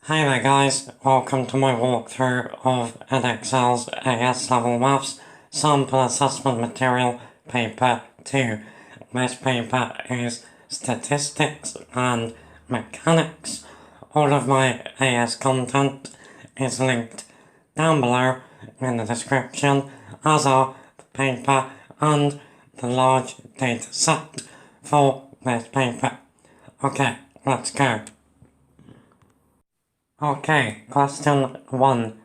Hey there guys, welcome to my walkthrough of Edexcel's AS Level Maths Sample Assessment Material Paper 2. This paper is Statistics and Mechanics. All of my AS content is linked down below in the description, as are the paper and the large data set for this paper. Okay, let's go. Okay, question 1.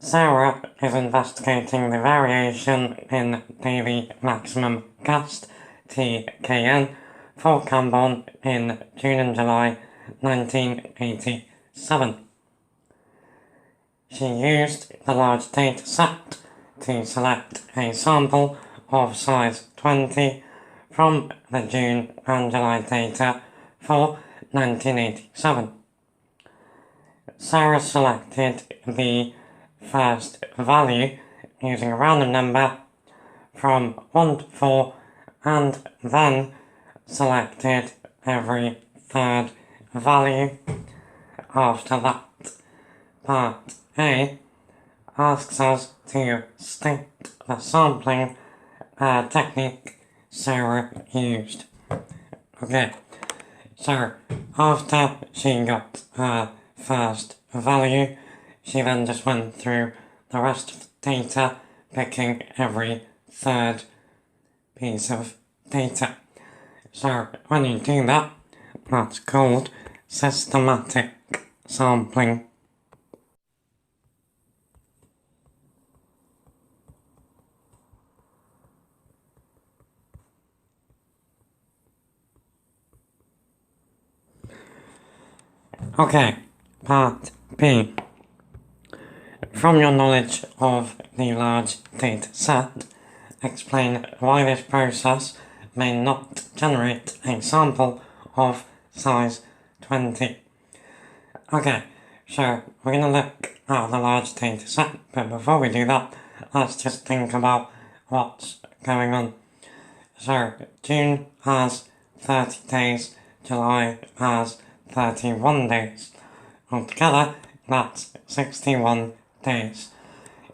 Sarah is investigating the variation in daily maximum cast, TKN, for Camborne in June and July 1987. She used the large data set to select a sample of size 20 from the June and July data for 1987. Sarah selected the first value using a random number from 1 to 4 and then selected every third value after that. Part A asks us to state the sampling technique Sarah used. Okay, so after she got her first value, she then just went through the rest of the data, picking every third piece of data. So when you do that, that's called systematic sampling. Okay, part B. From your knowledge of the large data set, explain why this process may not generate a sample of size 20. Okay, so we're going to look at the large data set, but before we do that, let's just think about what's going on. So, June has 30 days, July has 31 days. Altogether, that's 61 days.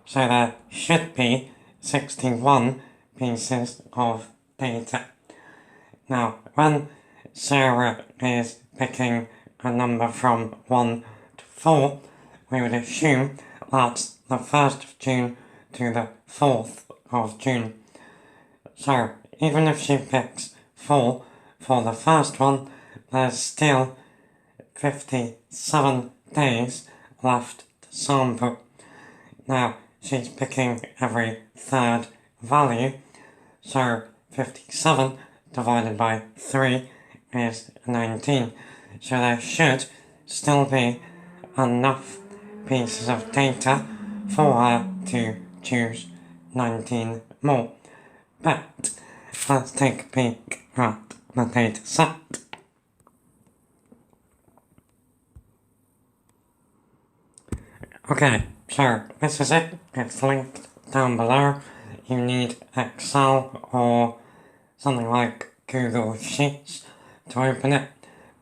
So there should be 61 pieces of data. Now, when Sarah is picking a number from 1 to 4, we would assume that's the 1st of June to the 4th of June. So, even if she picks 4 for the first one, there's still 57 days left to sample. Now, she's picking every third value, so 57 divided by 3 is 19. So there should still be enough pieces of data for her to choose 19 more. But let's take a peek at the data set. Okay, so this is it. It's linked down below. You need Excel or something like Google Sheets to open it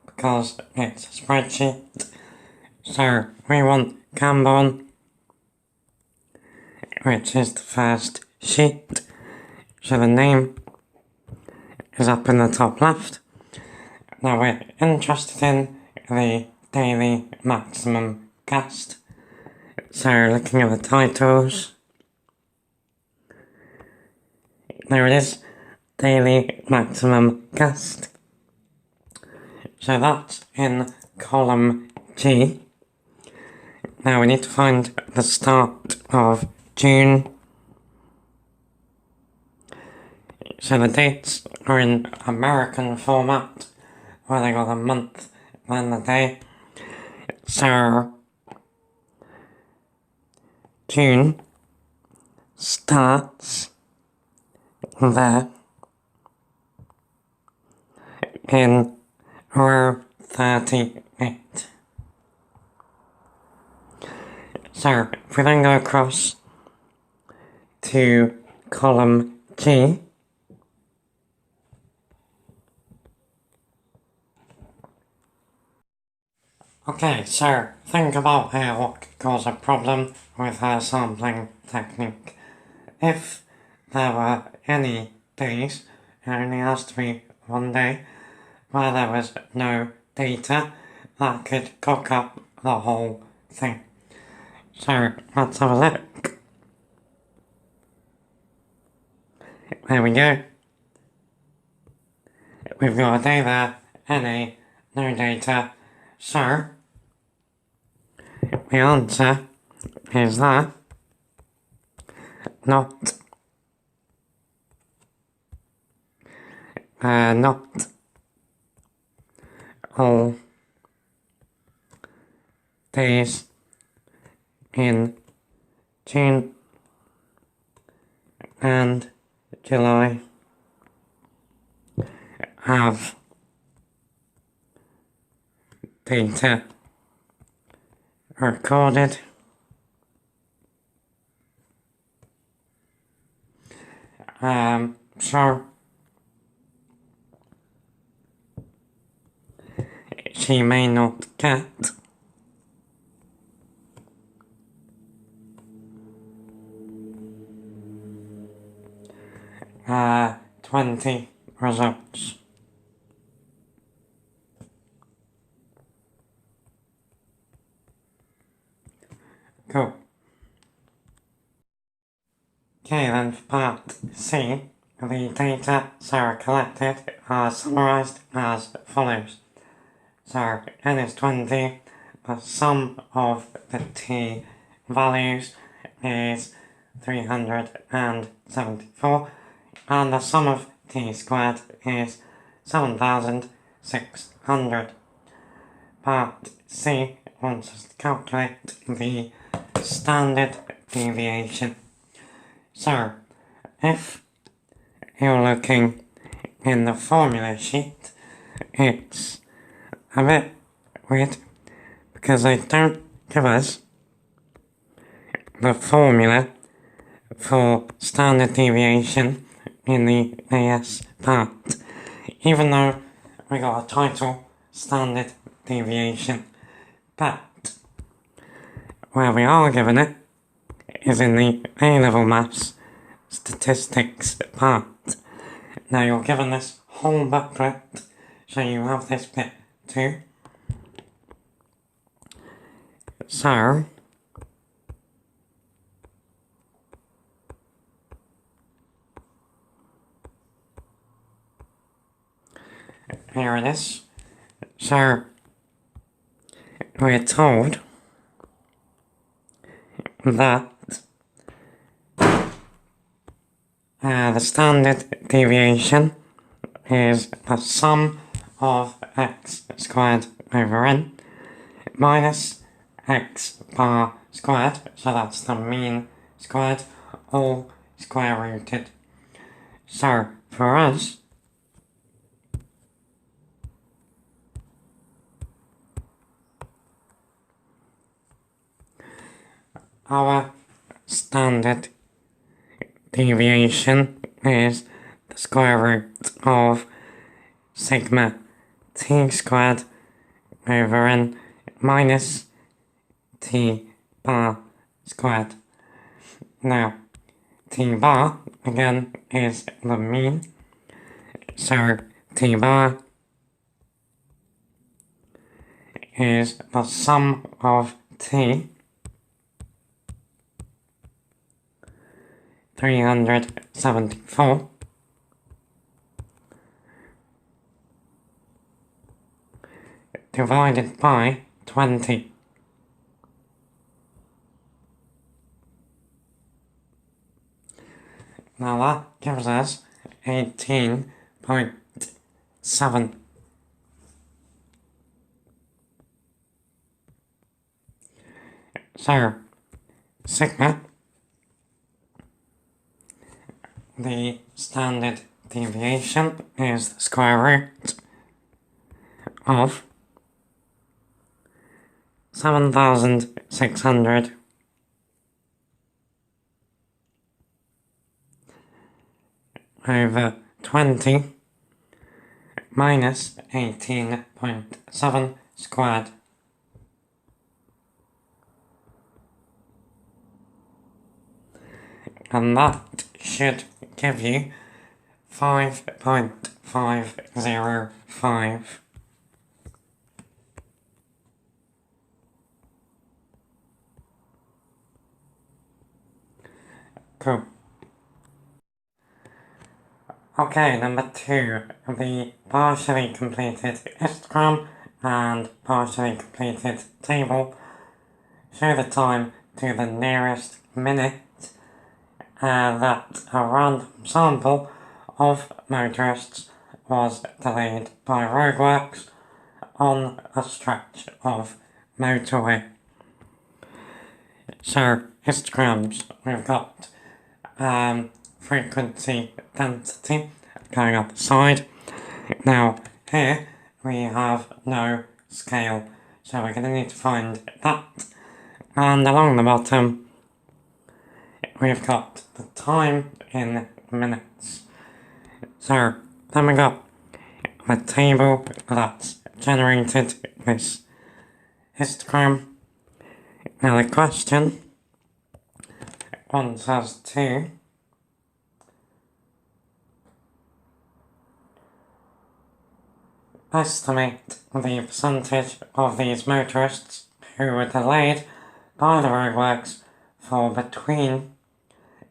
because it's a spreadsheet. So we want Camborne, which is the first sheet. So the name is up in the top left. Now we're interested in the daily maximum cast. So looking at the titles, there it is, daily maximum cast. So that's in column G. Now we need to find the start of June. So the dates are in American format, where they got the month, then the day. So June starts there in row 38. So if we then go across to column G, Okay, so think about here what could cause a problem with our sampling technique. If there were any days, it only has to be one day, where there was no data, that could cock up the whole thing. So let's have a look. There we go. We've got a day there, NA, no data, so the answer is that not all days in June and July have data recorded. So she may not get 20 results. Cool. Okay, then for part C, the data Sarah collected are summarised as follows. So n is 20, the sum of the t values is 374, and the sum of t squared is 7,600. Part C wants us to calculate the standard deviation. So, if you're looking in the formula sheet, it's a bit weird because they don't give us the formula for standard deviation in the AS part, even though we got a title standard deviation, but where we are given it is in the A-Level Maths statistics part. Now you're given this whole booklet, so you have this bit too. So here it is. So we're told that the standard deviation is the sum of x squared over n minus x bar squared, so that's the mean squared, all square rooted. So for us, our standard deviation is the square root of sigma t squared over n minus t bar squared. Now, t bar again is the mean, so t bar is the sum of t 374 divided by 20. Now that gives us 18.7. So, sigma, the standard deviation, is the square root of 7,600 over 20 minus 18.7 squared. and that should give you 5.505. Cool. Okay, number 2, the partially completed histogram and partially completed table show the time to the nearest minute that a random sample of motorists was delayed by roadworks on a stretch of motorway. So, histograms, we've got frequency density going up the side. Now, here we have no scale, so we're going to need to find that. And along the bottom, we've got the time in minutes. So, then we got the table that's generated this histogram. Now the question wants us to estimate the percentage of these motorists who were delayed by the roadworks for between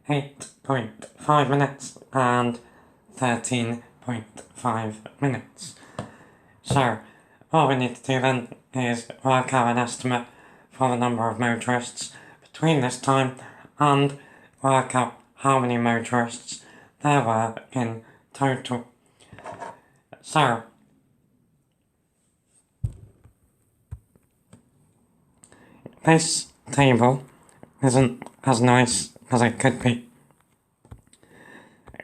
8.5 minutes and 13.5 minutes. So, what we need to do then is work out an estimate for the number of motorists between this time and work out how many motorists there were in total. So, this table isn't as nice as it could be.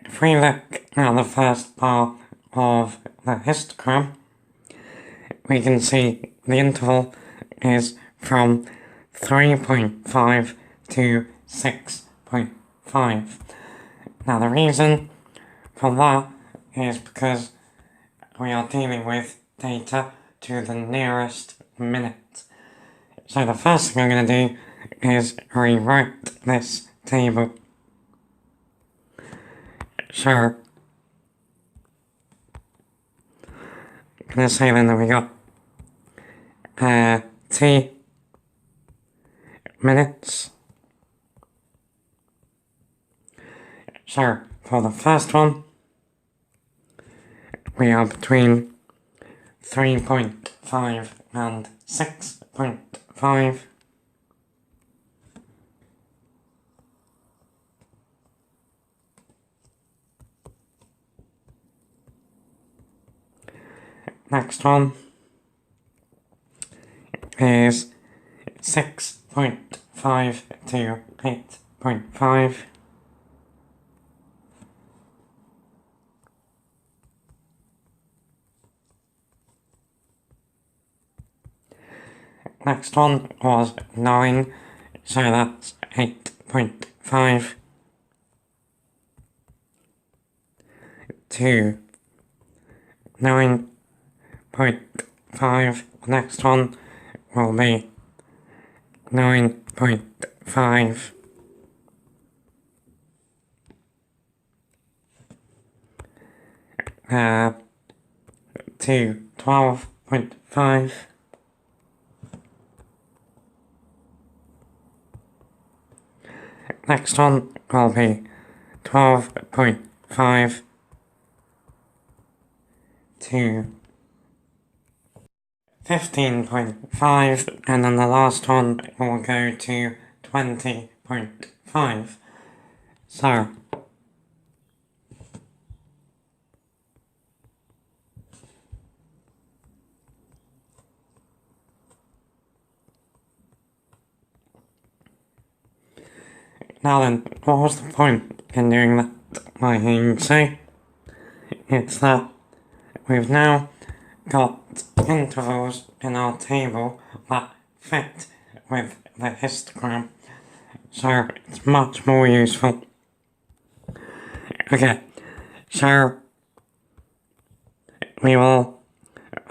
If we look at the first part of the histogram, we can see the interval is from 3.5 to 6.5. Now the reason for that is because we are dealing with data to the nearest minute. So the first thing I'm going to do is rewrite this table. So, I'm going to say then that we got t minutes. So, for the first one, we are between 3.5 and 6.5. Next one is 6.5 to 8.5. Next one was 9, so that's 8.5 to 9.5. The next one will be 9.5 to 12.5. Next one will be 12.5 to 15.5, and then the last one will go to 20.5. So, now then, what was the point in doing that? I hear you say. It's that we've now got intervals in our table that fit with the histogram, so it's much more useful. Okay, so we will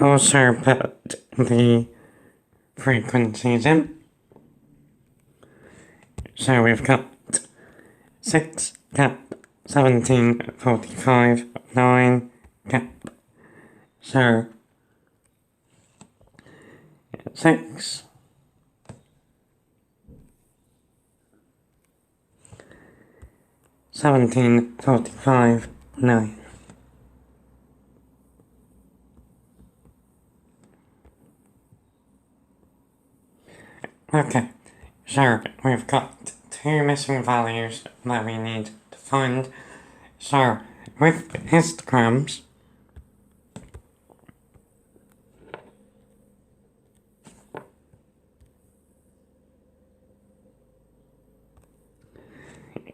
also put the frequencies in. So we've got 6 gap 17 45 9 gap. So 6 17 45 9. Okay, so we've got two missing values that we need to find. So with histograms,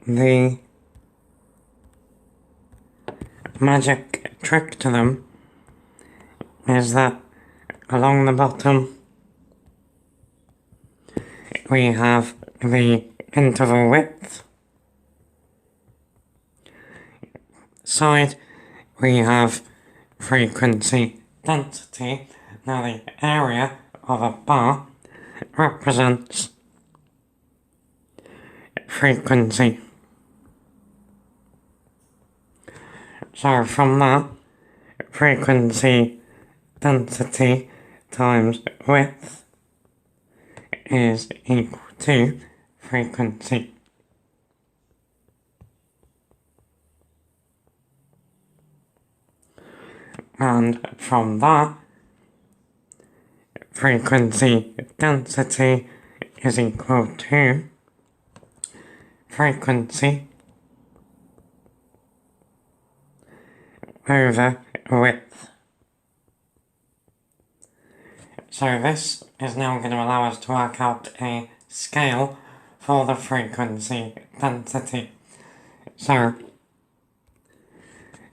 the magic trick to them is that along the bottom we have the interval width, side we have frequency density. Now the area of a bar represents frequency. So from that, frequency density times width is equal to frequency. And from that, frequency density is equal to frequency over width. So this is now going to allow us to work out a scale for the frequency density. So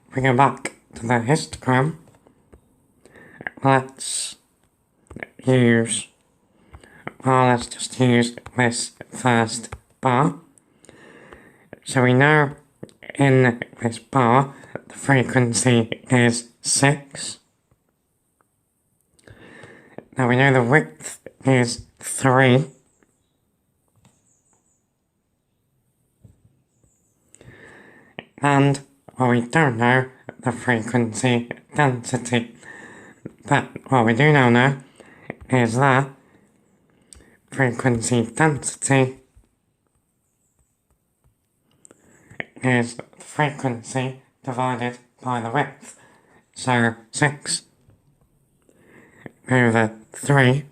if we go back to the histogram, let's just use this first bar. So we know in this bar the frequency is 6. Now we know the width is 3. And, well, we don't know the frequency density. But what we do know is that frequency density is frequency divided by the width. So 6 over 3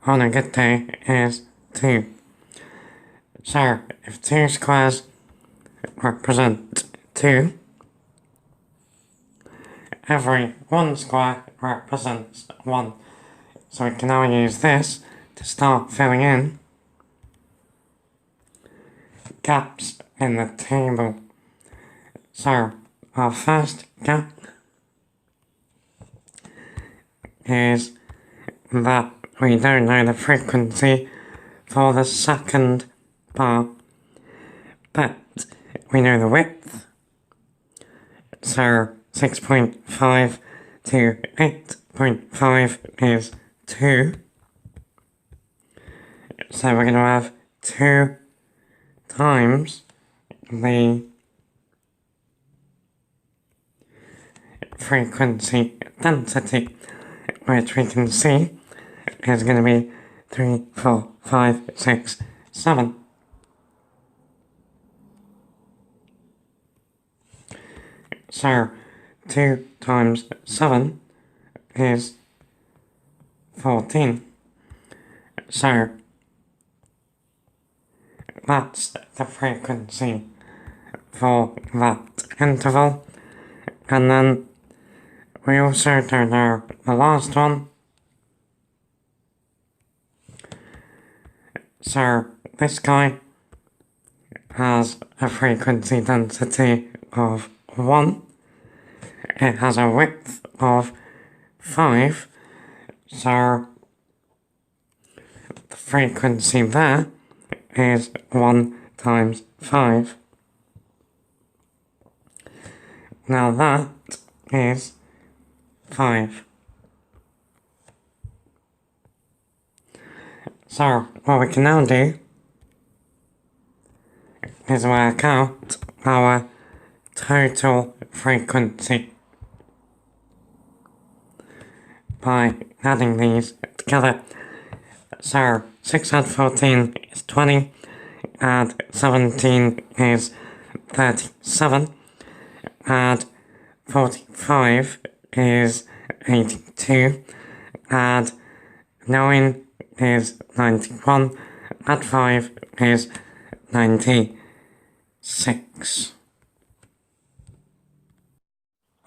on a good day is 2. So if 2 squares represent 2, every 1 square represents 1. So we can now use this to start filling in gaps in the table. So our first gap is that we don't know the frequency for the second bar, but we know the width. So 6.5 to 8.5 is 2. So we're going to have 2 times the frequency density, which we can see is going to be 3, 4, 5, 6, 7. So 2 times 7 is 14. So that's the frequency for that interval. And then we also don't know the last one. So this guy has a frequency density of 1. It has a width of 5. So the frequency there is 1 times 5. Now that is 5. So what we can now do is work out our total frequency by adding these together. So 6 add 14 is 20, add 17 is 37, add 45 is 82, add 9 is 91, add 5 is 96.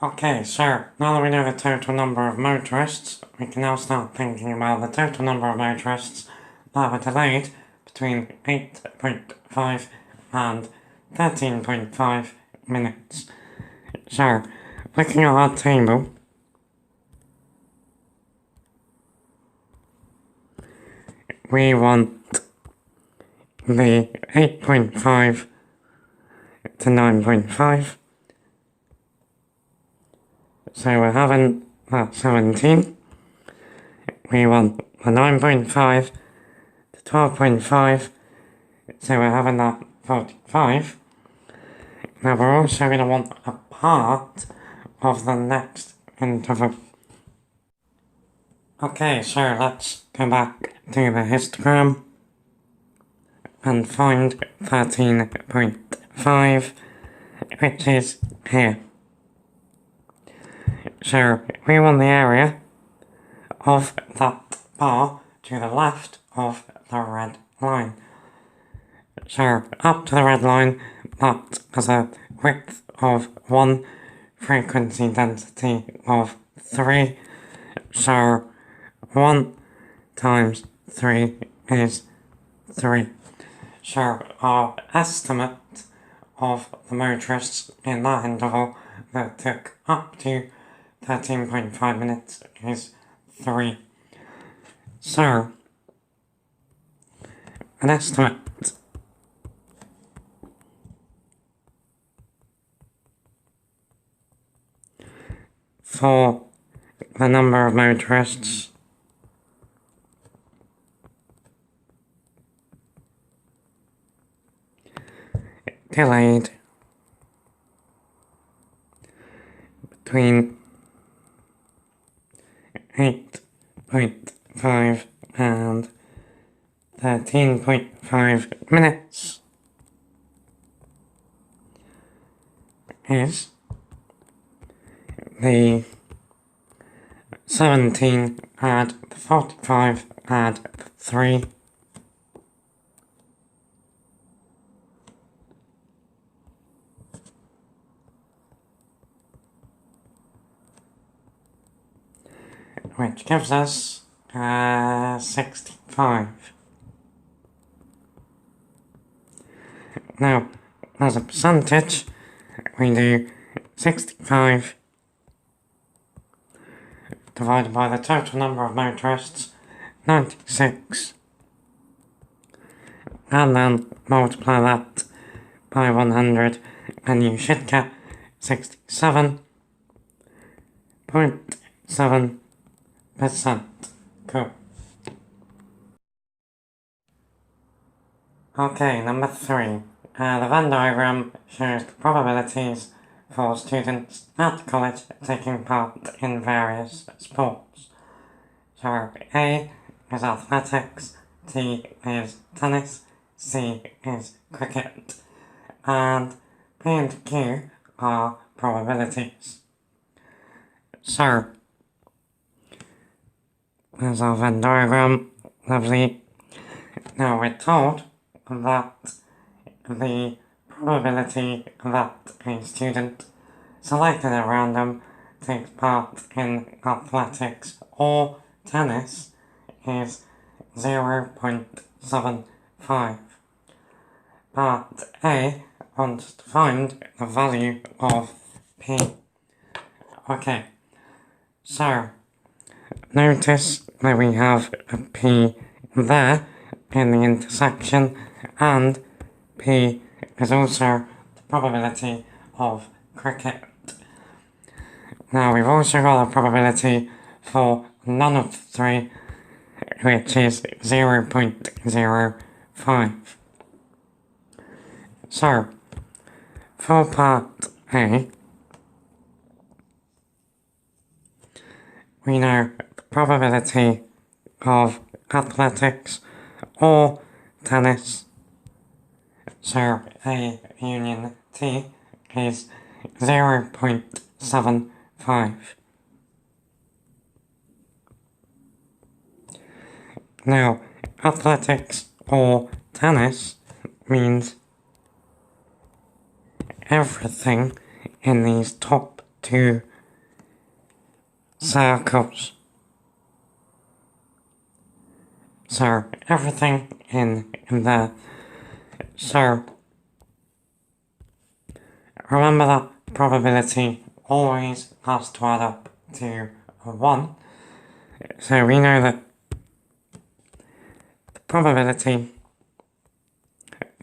Okay, so now that we know the total number of motorists, we can now start thinking about the total number of motorists that were delayed between 8.5 and 13.5 minutes. So, looking at our table, we want the 8.5 to 9.5. So we're having that 17. We want the 9.5 to 12.5. So we're having that 45. Now we're also going to want a part of the next interval. Okay, so let's go back to the histogram and find 13.5, which is here. So we want the area of that bar to the left of the red line. So up to the red line, that has a width of 1, frequency density of 3. So 1 times 3 is 3. So our estimate of the motorists in that interval that took up to 13.5 minutes is 3. So, an estimate for the number of motorists delayed between 8.5 and 13.5 minutes is the 17 add the 45 add the 3 which gives us 65. Now, as a percentage, we do 65 divided by the total number of motorists, 96, and then multiply that by 100, and you should get 67.7%. Cool. Okay, number 3. The Venn diagram shows the probabilities for students at college taking part in various sports. So A is athletics, T is tennis, C is cricket, and P and Q are probabilities. So, there's our Venn diagram, lovely. Now we're told that the probability that a student selected at random takes part in athletics or tennis is 0.75. But A wants to find the value of P. Okay, so notice that we have a P there in the intersection, and P is also the probability of cricket. Now we've also got a probability for none of the 3, which is 0.05. So, for part A, we know the probability of athletics or tennis. So A union T is 0.75. Now, athletics or tennis means everything in these top two circles. So, everything in there. So, remember that probability always has to add up to 1. So we know that the probability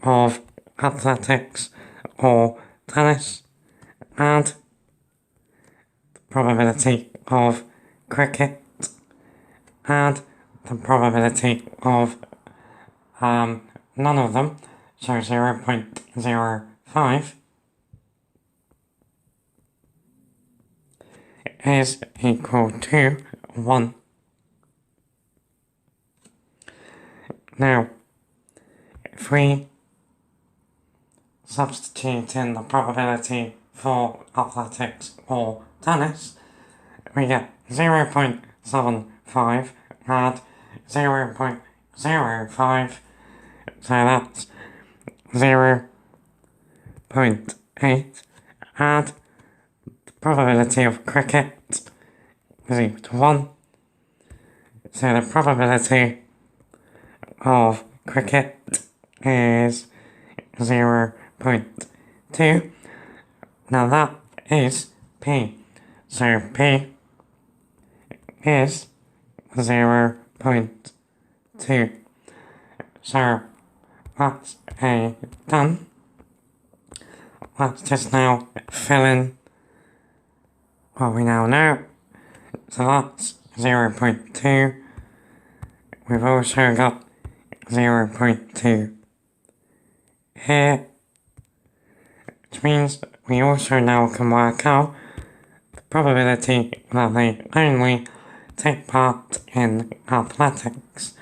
of athletics or tennis and the probability of cricket and the probability of none of them, so 0.05, is equal to 1. Now, if we substitute in the probability for athletics or tennis, we get 0.75 add 0.05, so that's 0.8, add the probability of cricket is equal to 1, so the probability of cricket is 0.2. Now that is P. So P is 0.2. So that's A done. Let's just now fill in what we now know. So that's 0.2. We've also got 0.2 here, which means we also now can work out the probability that they only take part in athletics.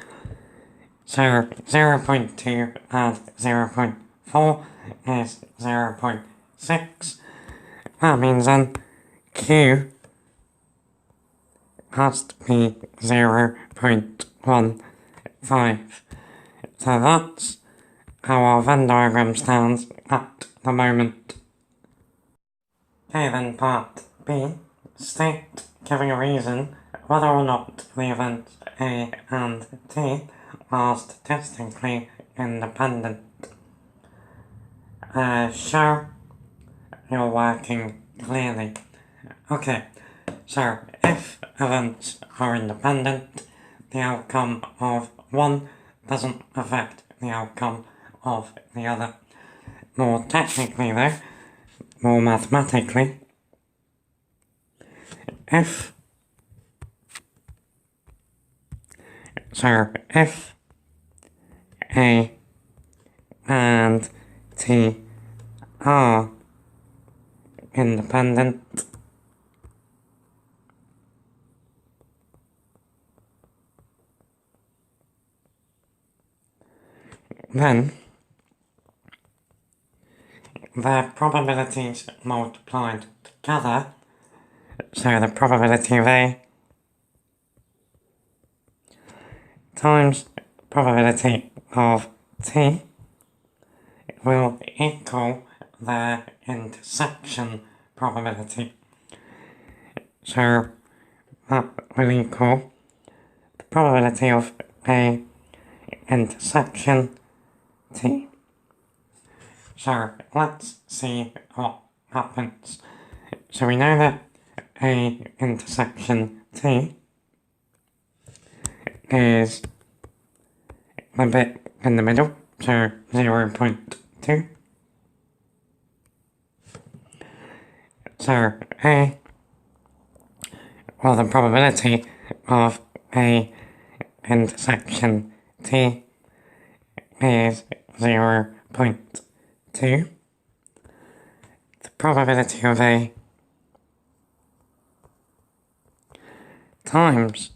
So 0.2 and 0.4 is 0.6. That means then Q has to be 0.15. So that's how our Venn diagram stands at the moment. Okay, then part B, state giving a reason whether or not the events A and T are statistically independent. Show you're working clearly. Okay, so if events are independent, the outcome of one doesn't affect the outcome of the other. More technically though, more mathematically, if A and T are independent, then their probabilities multiplied together, so the probability of A times the probability of T will equal their intersection probability. So that will equal the probability of A intersection T. So let's see what happens. So we know that A intersection T is a bit in the middle, so 0.2. So A, or the probability of A intersection T is 0.2. 2, the probability of A times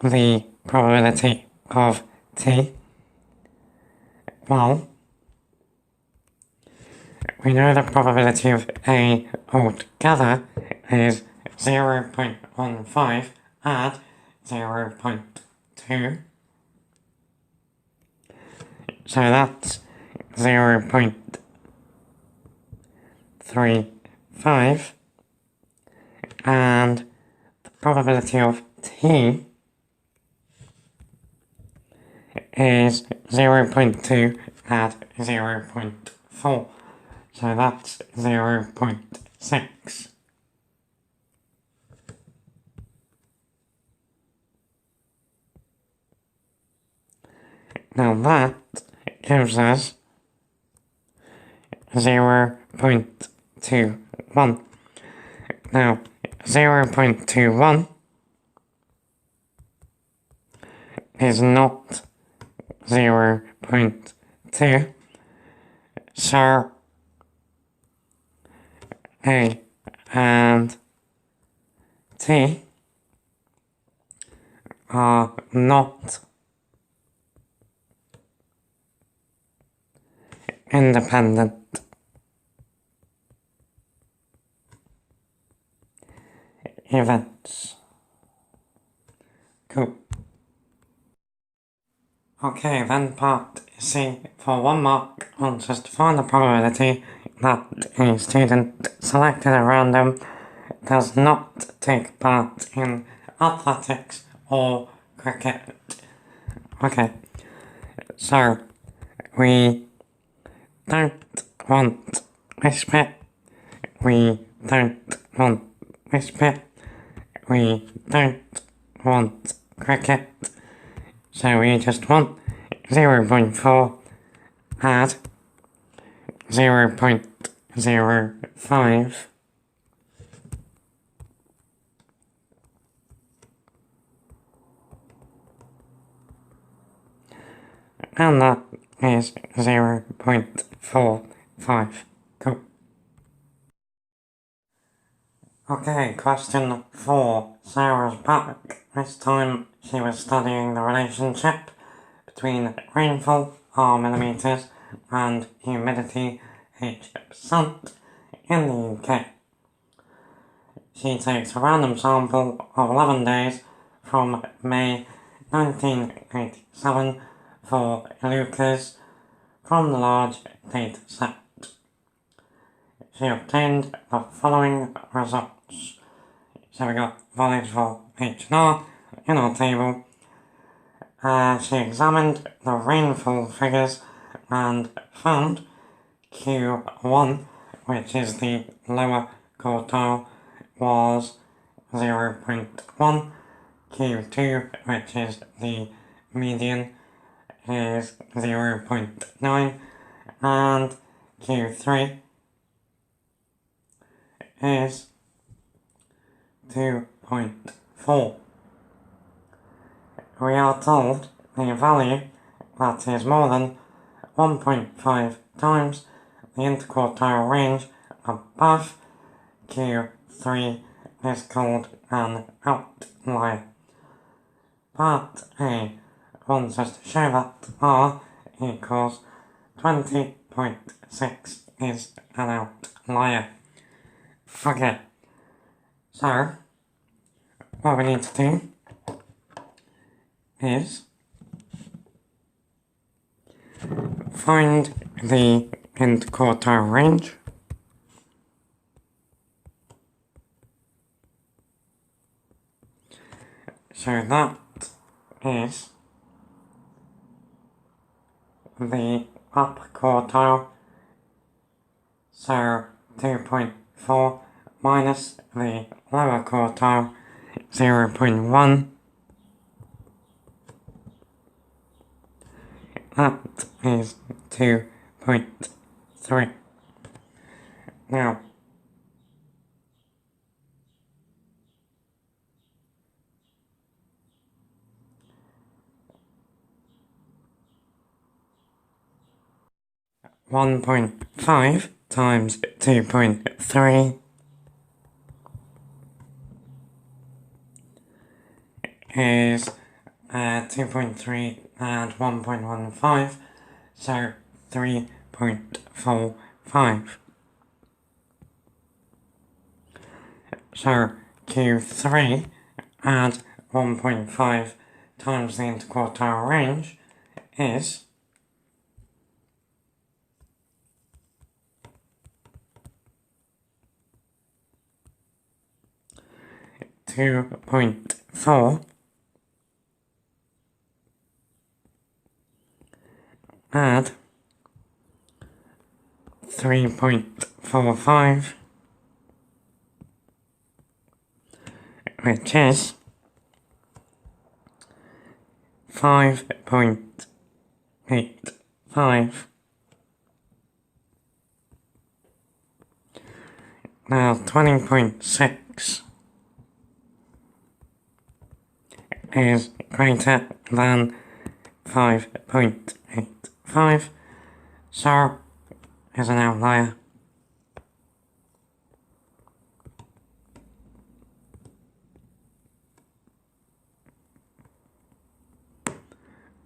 the probability of T. Well, we know the probability of A altogether is 0.15 add 0.2. So that's 0.35, and the probability of T is 0.2 add 0.4. So that's 0.6. Now that gives us 0.21. Now 0.21 is not 0.2, so A and T are not independent. Events. Cool. Okay, then part C. For 1 mark, answers to find the probability that a student selected at random does not take part in athletics or cricket. Okay, so we don't want this bit, we don't want this bit, we don't want cricket, so we just want 0.4 add 0.05. And that is 0.45. Cool. Okay, question 4. Sarah's back. This time she was studying the relationship between rainfall, R millimeters, and humidity, H% in the UK. She takes a random sample of 11 days from May 1987 for Lucas from the large data set. She obtained the following results. So we got values for H and R in our table. She examined the rainfall figures and found Q1, which is the lower quartile, was 0.1, Q2, which is the median, is 0.9, and Q3 is 2.4. We are told the value that is more than 1.5 times the interquartile range above Q3 is called an outlier. Part A wants us to show that R equals 20.6 is an outlier. Okay, so what we need to do is find the interquartile range. So that is the upper quartile, so 2.4 minus the lower quartile, 0.1. That is 2.3. Now, 1.5 times 2.3 is 2.3 and 1.15, so 3.45. So Q3 add 1.5 times the interquartile range is 2.4 add 3.45, which is 5.85. Now 20.6 is greater than 5.85, so is an outlier.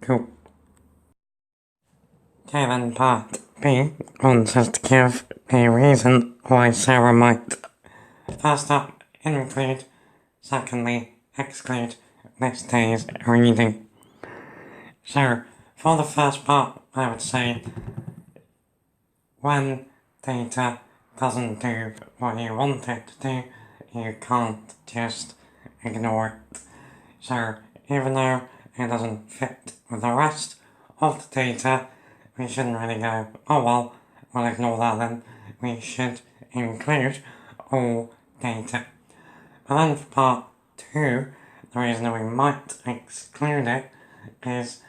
Cool. Okay, then part B wants us to give a reason why Sarah might first up include, secondly exclude this day's reading. So, for the first part, I would say when data doesn't do what you want it to do, you can't just ignore it. So, even though it doesn't fit with the rest of the data, we shouldn't really go, oh well, we'll ignore that then. We should include all data. But then for part 2, the reason that we might exclude it is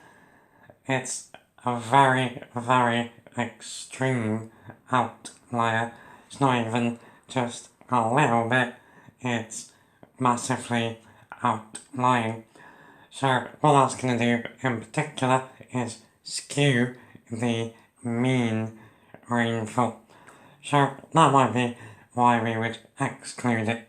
it's a very, very extreme outlier. It's not even just a little bit, it's massively outlying. So what that's going to do in particular is skew the mean rainfall. So that might be why we would exclude it.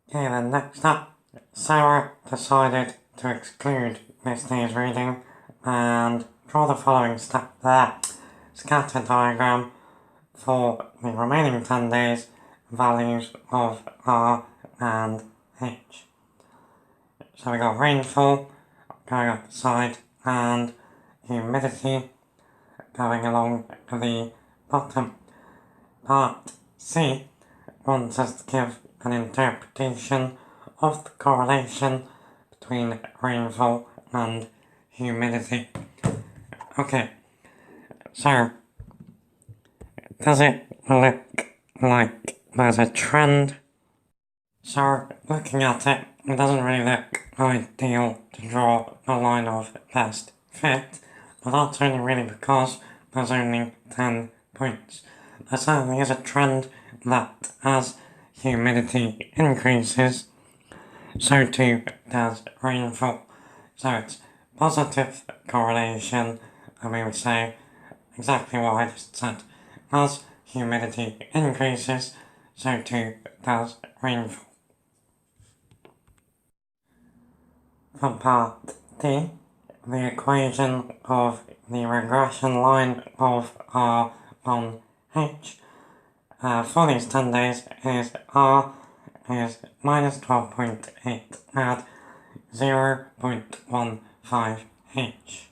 Okay, then next up, Sarah decided to exclude this day's reading and draw the following step there. Scatter diagram for the remaining 10 days, values of R and H. So we got rainfall going up the side and humidity going along the bottom. Part C wants us to give an interpretation of the correlation between rainfall and humidity. Okay, so does it look like there's a trend? So looking at it, it doesn't really look ideal to draw a line of best fit, but that's only really because there's only 10 points. There certainly is a trend that as humidity increases, so too does rainfall. So it's positive correlation, and we would say exactly what I just said. As humidity increases, so too does rainfall. For part D, the equation of the regression line of R on H for these 10 days is R is minus 12.8 at 0.15 H.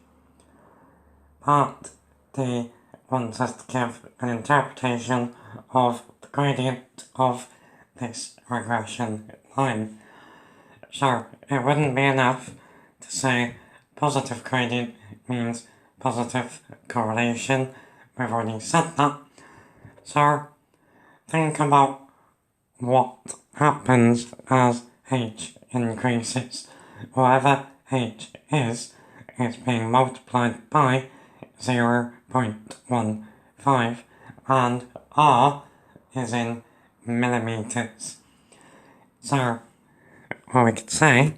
Part D wants us to give an interpretation of the gradient of this regression line. So it wouldn't be enough to say positive gradient means positive correlation. We've already said that. So think about what happens as H increases. Whatever H is, it's being multiplied by 0.15 and R is in millimeters. So what we could say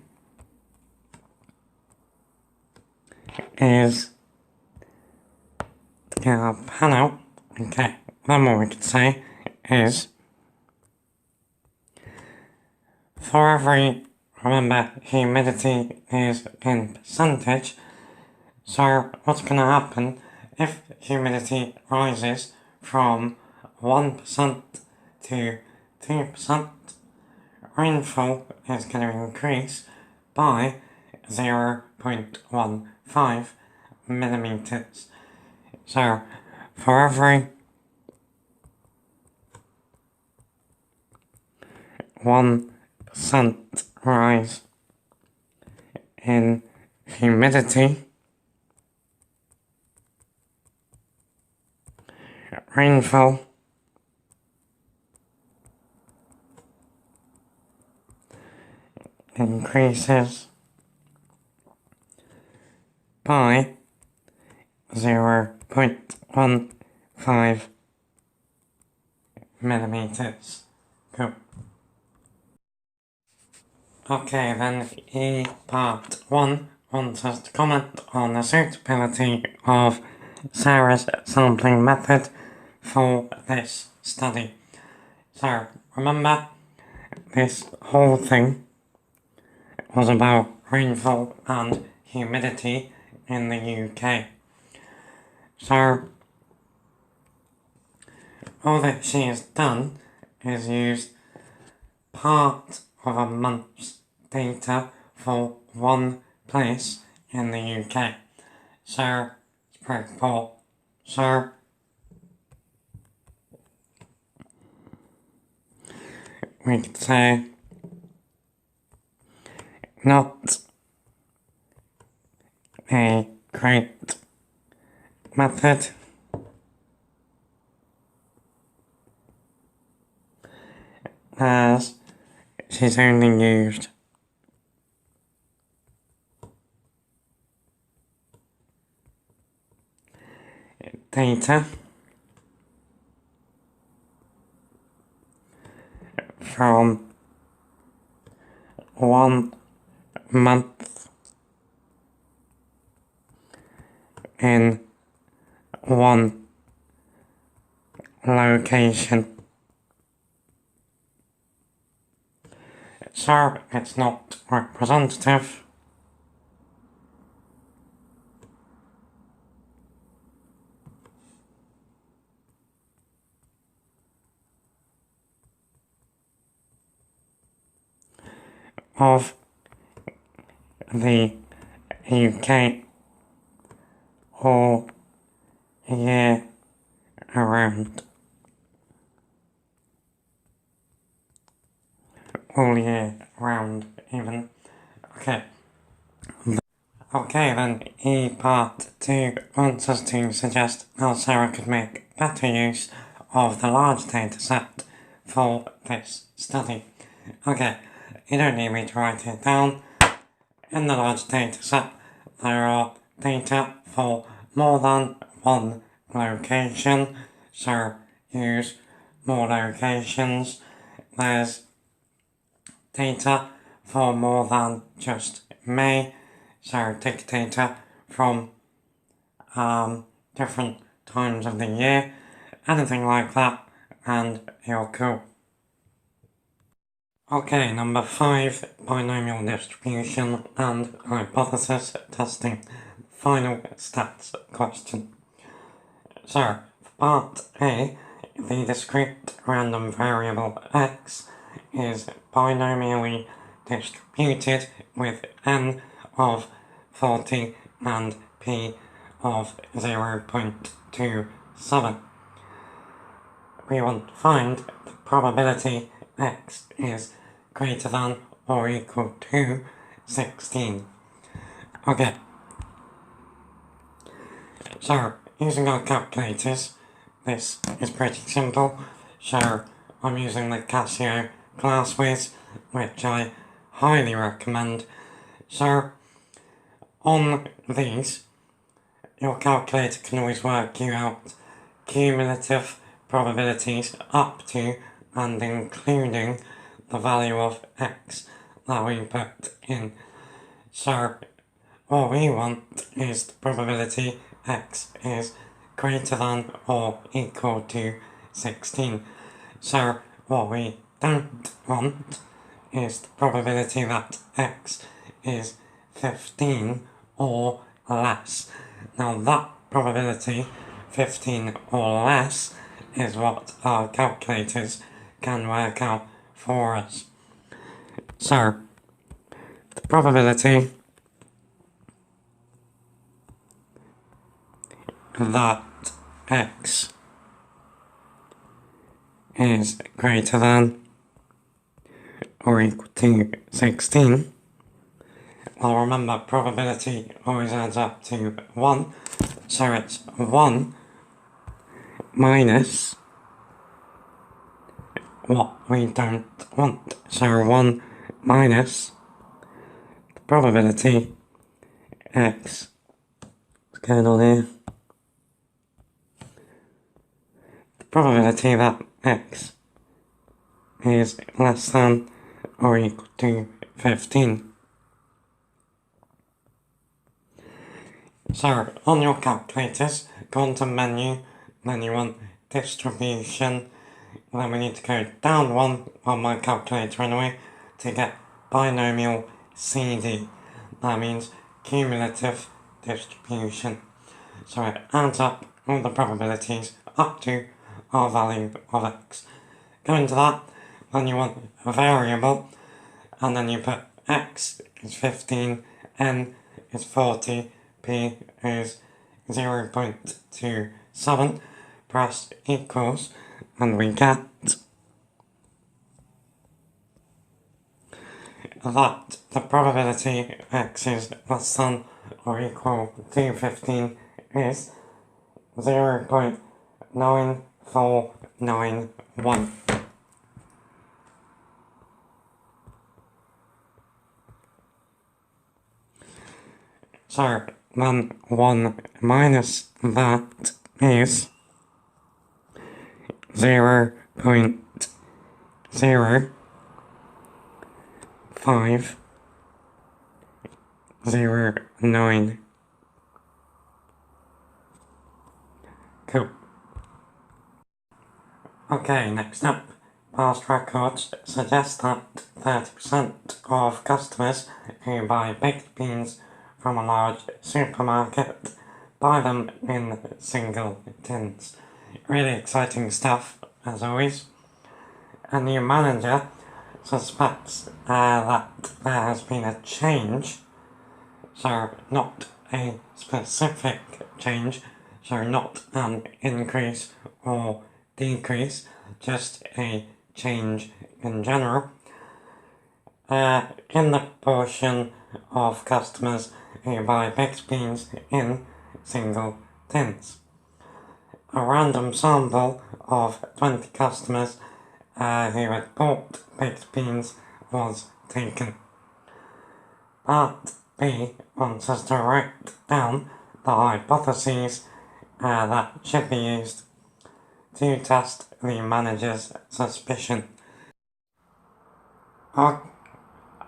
is get our pen out. Okay, then what we could say is, for every, remember, humidity is in percentage, so what's going to happen if humidity rises from 1% to 2%, rainfall is going to increase by 0.15 millimeters. So, for every 1% rise in humidity, rainfall increases by 0.15 millimeters. Cool. Okay, then E part 1 wants us to comment on the suitability of Sarah's sampling method for this study. So, remember, this whole thing was about rainfall and humidity in the UK. So, all that she has done is use part of a month's data for one place in the UK. So, it's pretty cool. So, we could say not a great method, as she's only used data from 1 month in one location. So it's not representative of the UK all year around. All year round, even. Okay. Okay, then E part 2 wants us to suggest how Sarah could make better use of the large data set for this study. Okay, you don't need me to write it down. In the large data set, there are data for more than one location, so use more locations. There's data for more than just MEI, so take data from different times of the year, anything like that, and you're cool. Okay, number 5, binomial distribution and hypothesis testing. Final stats question. So, for part A, the discrete random variable x is binomially distributed with n of 40 and p of 0.27. We want to find the probability x is greater than or equal to 16. Okay. So, using our calculators, this is pretty simple. So, I'm using the Casio GlassWiz, which I highly recommend. So, on these, your calculator can always work you out cumulative probabilities up to and including the value of x that we put in. So, what we want is the probability x is greater than or equal to 16. So what we don't want is the probability that x is 15 or less. Now that probability, 15 or less, is what our calculators can work out for us. So the probability that x is greater than or equal to 16. Well, remember, probability always adds up to 1, so it's 1 minus what we don't want. So 1 minus the probability x. What's going on here? The probability that x is less than or equal to 15. So, on your calculators, go on to menu, then you want distribution, then we need to go down one on my calculator anyway, to get binomial CD. That means cumulative distribution. So it adds up all the probabilities up to our value of x. Go into that, then you want a variable, and then you put x is 15, n is 40, p is 0.27, press equals, and we get that the probability x is less than or equal to 15 is 0.9491. So then 1 minus that is 0.0509. Cool. Okay, next up. Past records suggest that 30% of customers who buy baked beans from a large supermarket buy them in single tins. Really exciting stuff, as always. A new manager suspects that there has been a change, so not a specific change, so not an increase or decrease, just a change in general, in the portion of customers who buy baked beans in single tins. A random sample of 20 customers who had bought baked beans was taken. Part B wants us to write down the hypotheses that should be used to test the manager's suspicion.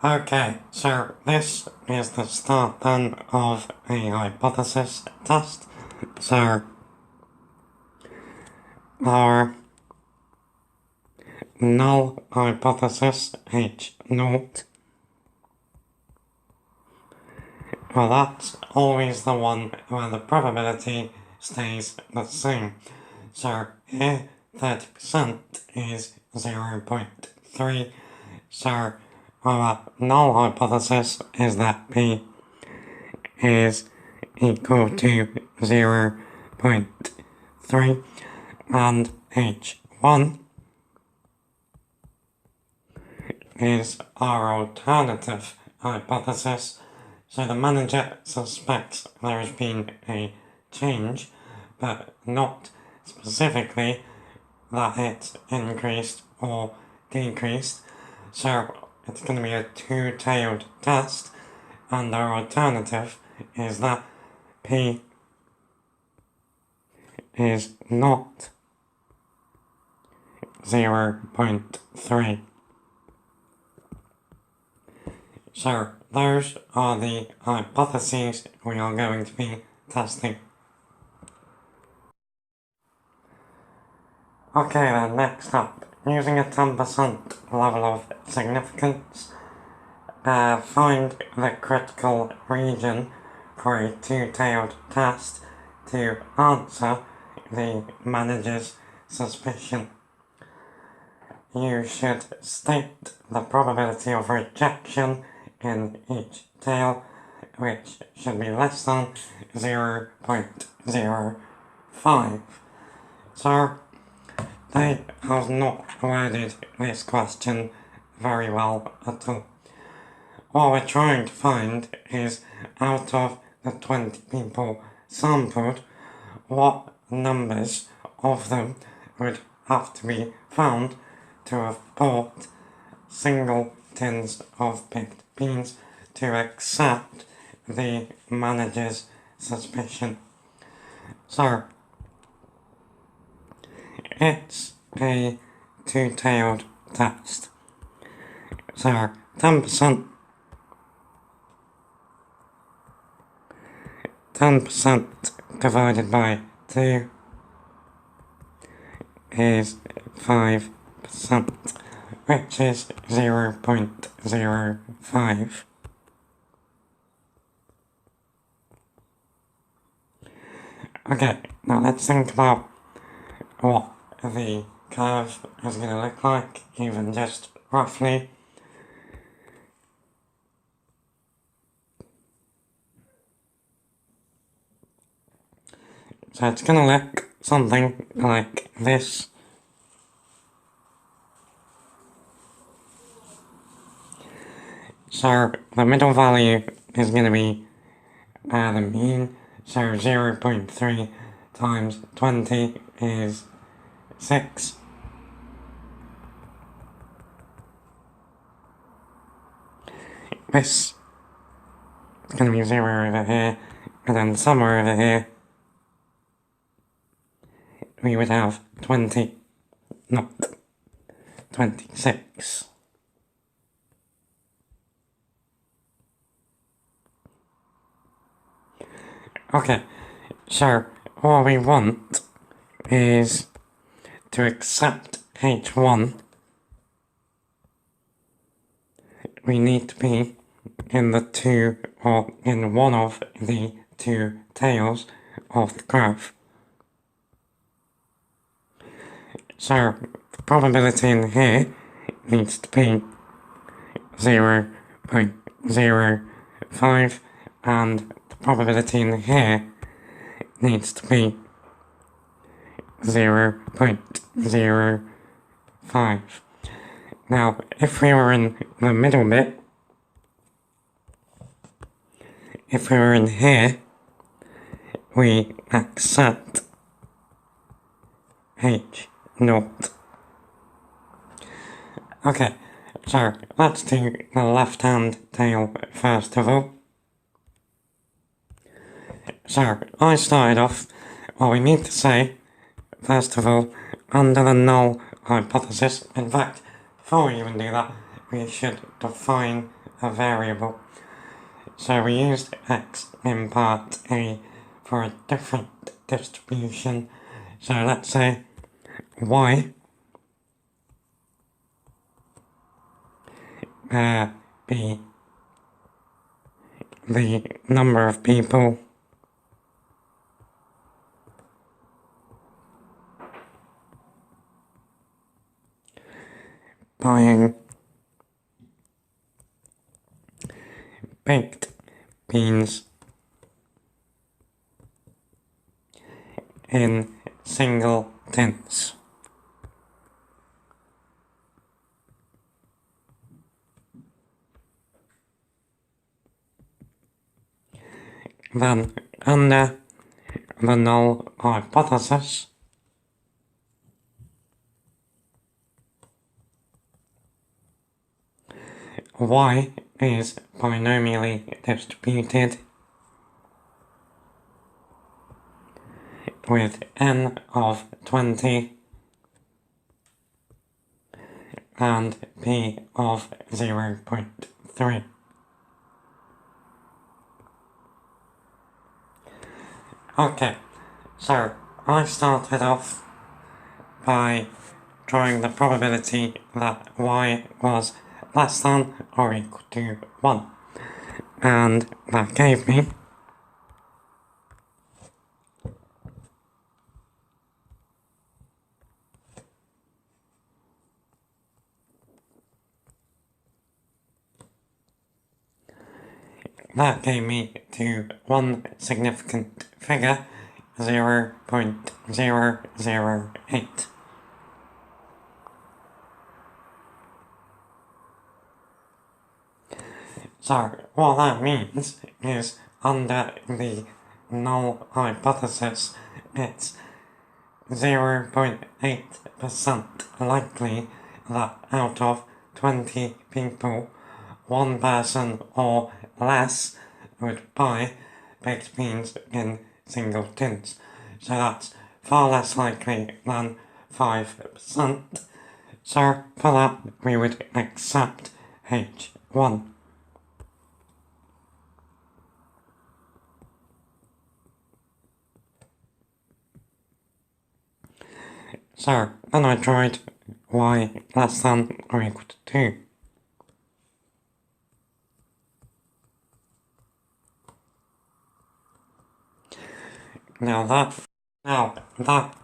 Okay, so this is the start then of a hypothesis test. So our null hypothesis H0, well, that's always the one where the probability stays the same. So here 30% is 0.3, so our null hypothesis is that P is equal to 0.3, and H1 is our alternative hypothesis. So the manager suspects there has been a change, but not specifically that it's increased or decreased. So it's going to be a two-tailed test, and our alternative is that P is not 0.3. So those are the hypotheses we are going to be testing. Okay then, next up, using a 10% level of significance, find the critical region for a two-tailed test to answer the manager's suspicion. You should state the probability of rejection in each tail, which should be less than 0.05. So, they have not worded this question very well at all. What we're trying to find is, out of the 20 people sampled, what numbers of them would have to be found to have bought single tins of baked beans to accept the manager's suspicion. So, it's a two-tailed test. So, 10% divided by 2 is 5%, which is 0.05. Okay, now let's think about what the curve is going to look like, even just roughly. So it's going to look something like this. So the middle value is going to be the mean. So 0.3 times 20 is 6. This is going to be 0 over here, and then somewhere over here we would have 20, not 26. Okay, so what we want is to accept H1, we need to be in the two, or in one of the two tails of the graph. So the probability in here needs to be 0.05, and the probability in here needs to be 0.05. Now, if we were in the middle bit, if we were in here, we accept H0. Okay, so let's do the left-hand tail first of all. So, I started off, what we need to say, first of all, under the null hypothesis, in fact, before we even do that, we should define a variable. So we used x in part A for a different distribution. So let's say y be the number of people buying baked beans in single tins. Then, under the null hypothesis, y is binomially distributed with n of 20 and p of 0.3. Okay, so I started off by drawing the probability that y was less than or equal to 1. And that gave me to one significant figure, 0.008. So what that means is, under the null hypothesis, it's 0.8% likely that out of 20 people, one person or less would buy baked beans in single tins. So that's far less likely than 5%. So for that we would accept H1. So then I tried y less than or equal to 2. Now that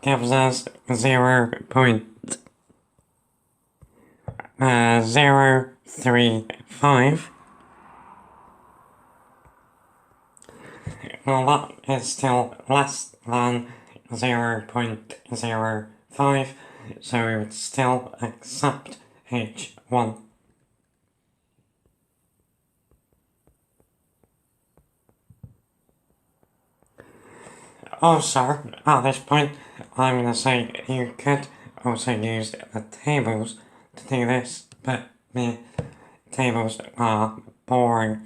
gives us 0.035. Well, that is still less than 0.05, so we would still accept H1. Also, at this point, I'm going to say you could also use the tables to do this, but the tables are boring.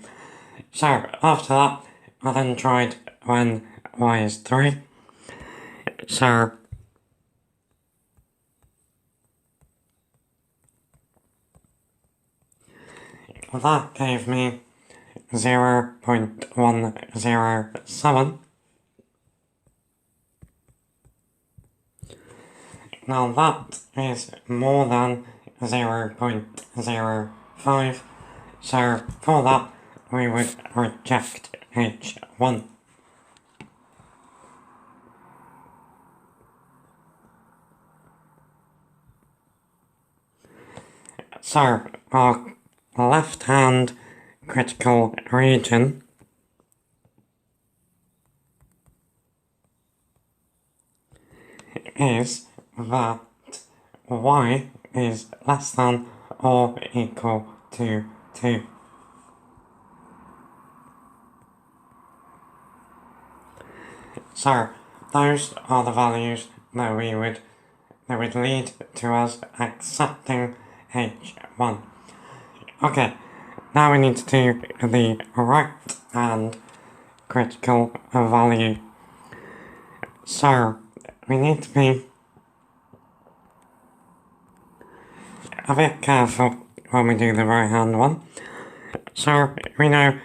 So, after that, I then tried when y is 3. So, that gave me 0.107. Now that is more than 0.05, so for that we would reject H1. So our left-hand critical region is that y is less than or equal to 2. So those are the values that would lead to us accepting H1. Okay, now we need to do the right hand critical value. So we need to be a bit careful when we do the right hand one. So we know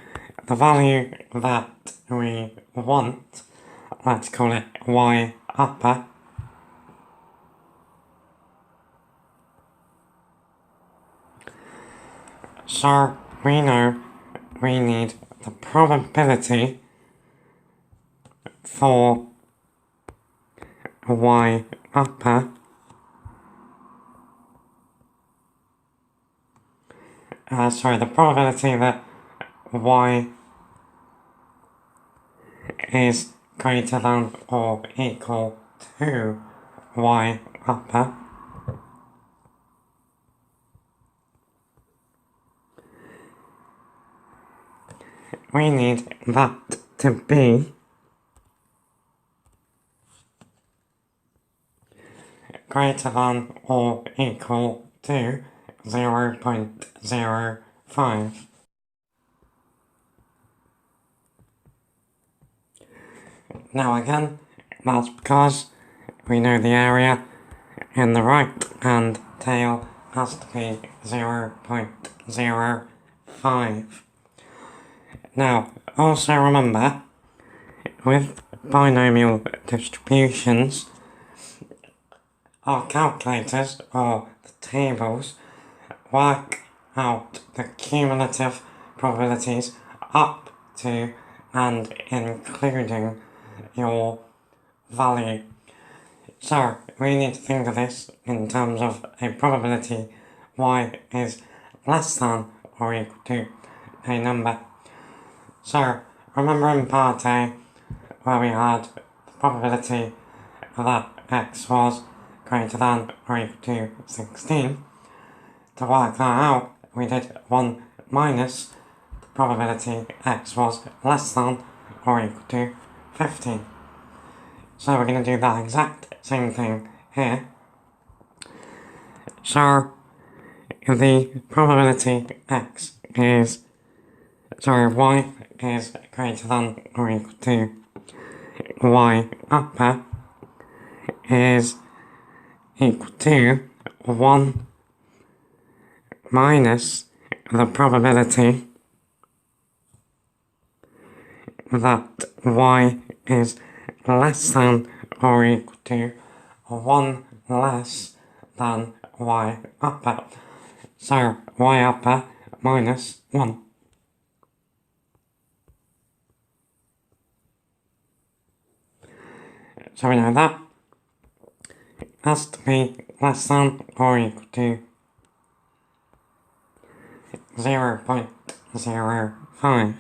the value that we want, let's call it y upper. So we know we need the probability for y upper the probability that y is greater than or equal to y upper we need that to be greater than or equal to 0.05. Now again, that's because we know the area in the right hand tail has to be 0.05. Now, also remember, with binomial distributions, our calculators, or the tables, work out the cumulative probabilities up to and including your value. So we need to think of this in terms of a probability y is less than or equal to a number. So remember in part A where we had the probability that x was greater than or equal to 16. To work that out, we did 1 minus the probability x was less than or equal to 15. So we're going to do that exact same thing here. So the probability y is greater than or equal to y upper is equal to 1 minus the probability that y is less than or equal to 1 less than y upper. So y upper minus 1. So we know that has to be less than or equal to 0.05.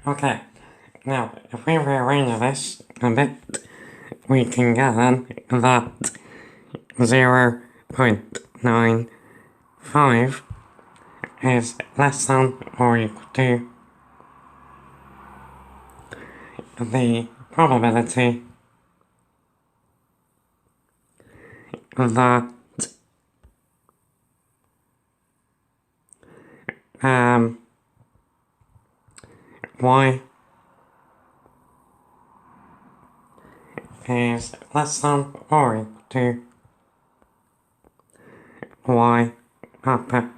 Okay, now if we rearrange this a bit, we can get then that 0.95 is less than or equal to the probability that y is less than or equal to y upper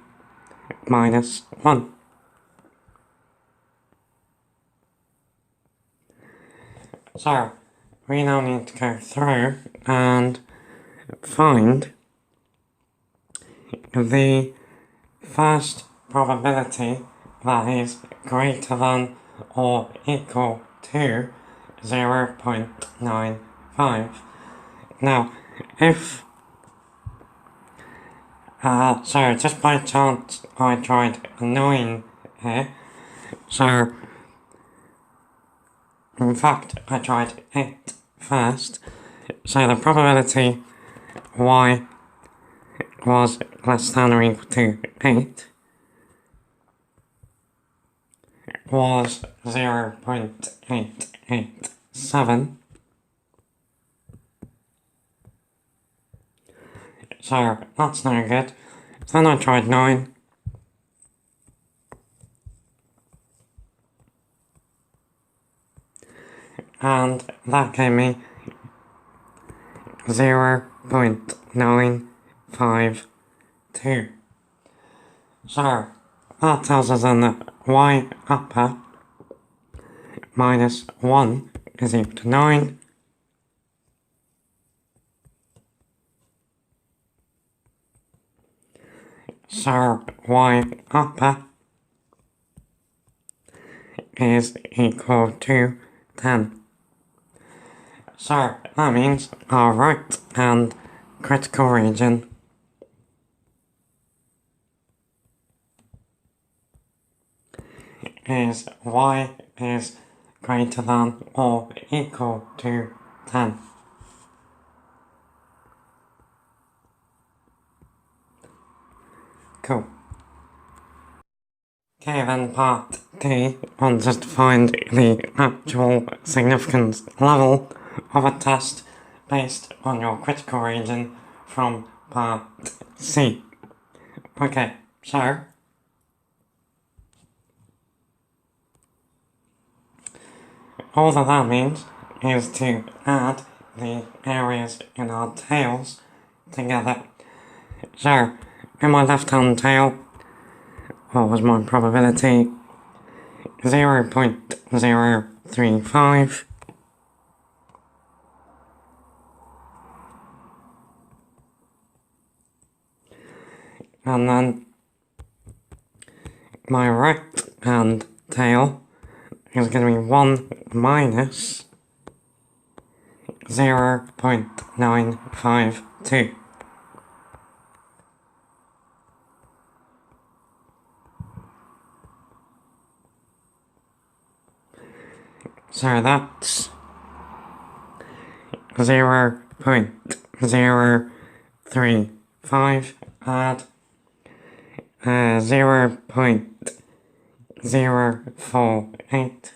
minus 1. So, we now need to go through and find the first probability that is greater than or equal to 0.95. Now, if so just by chance I tried 9 here, so in fact I tried 8 first, so the probability y was less than or equal to 8 was 0.887. So that's no good. Then I tried 9. And that gave me 0.952. So that tells us then that y upper minus 1 is equal to 9. So y upper is equal to 10. So that means our right hand critical region is y is greater than or equal to 10. Cool. Okay, then part D wants us to find the actual significance level of a test based on your critical region from part C. Okay, so all that means is to add the areas in our tails together. So, in my left-hand tail, what was my probability? 0.035 and then my right hand tail is going to be 1 minus 0.952. So that's 0.035 add 0.048.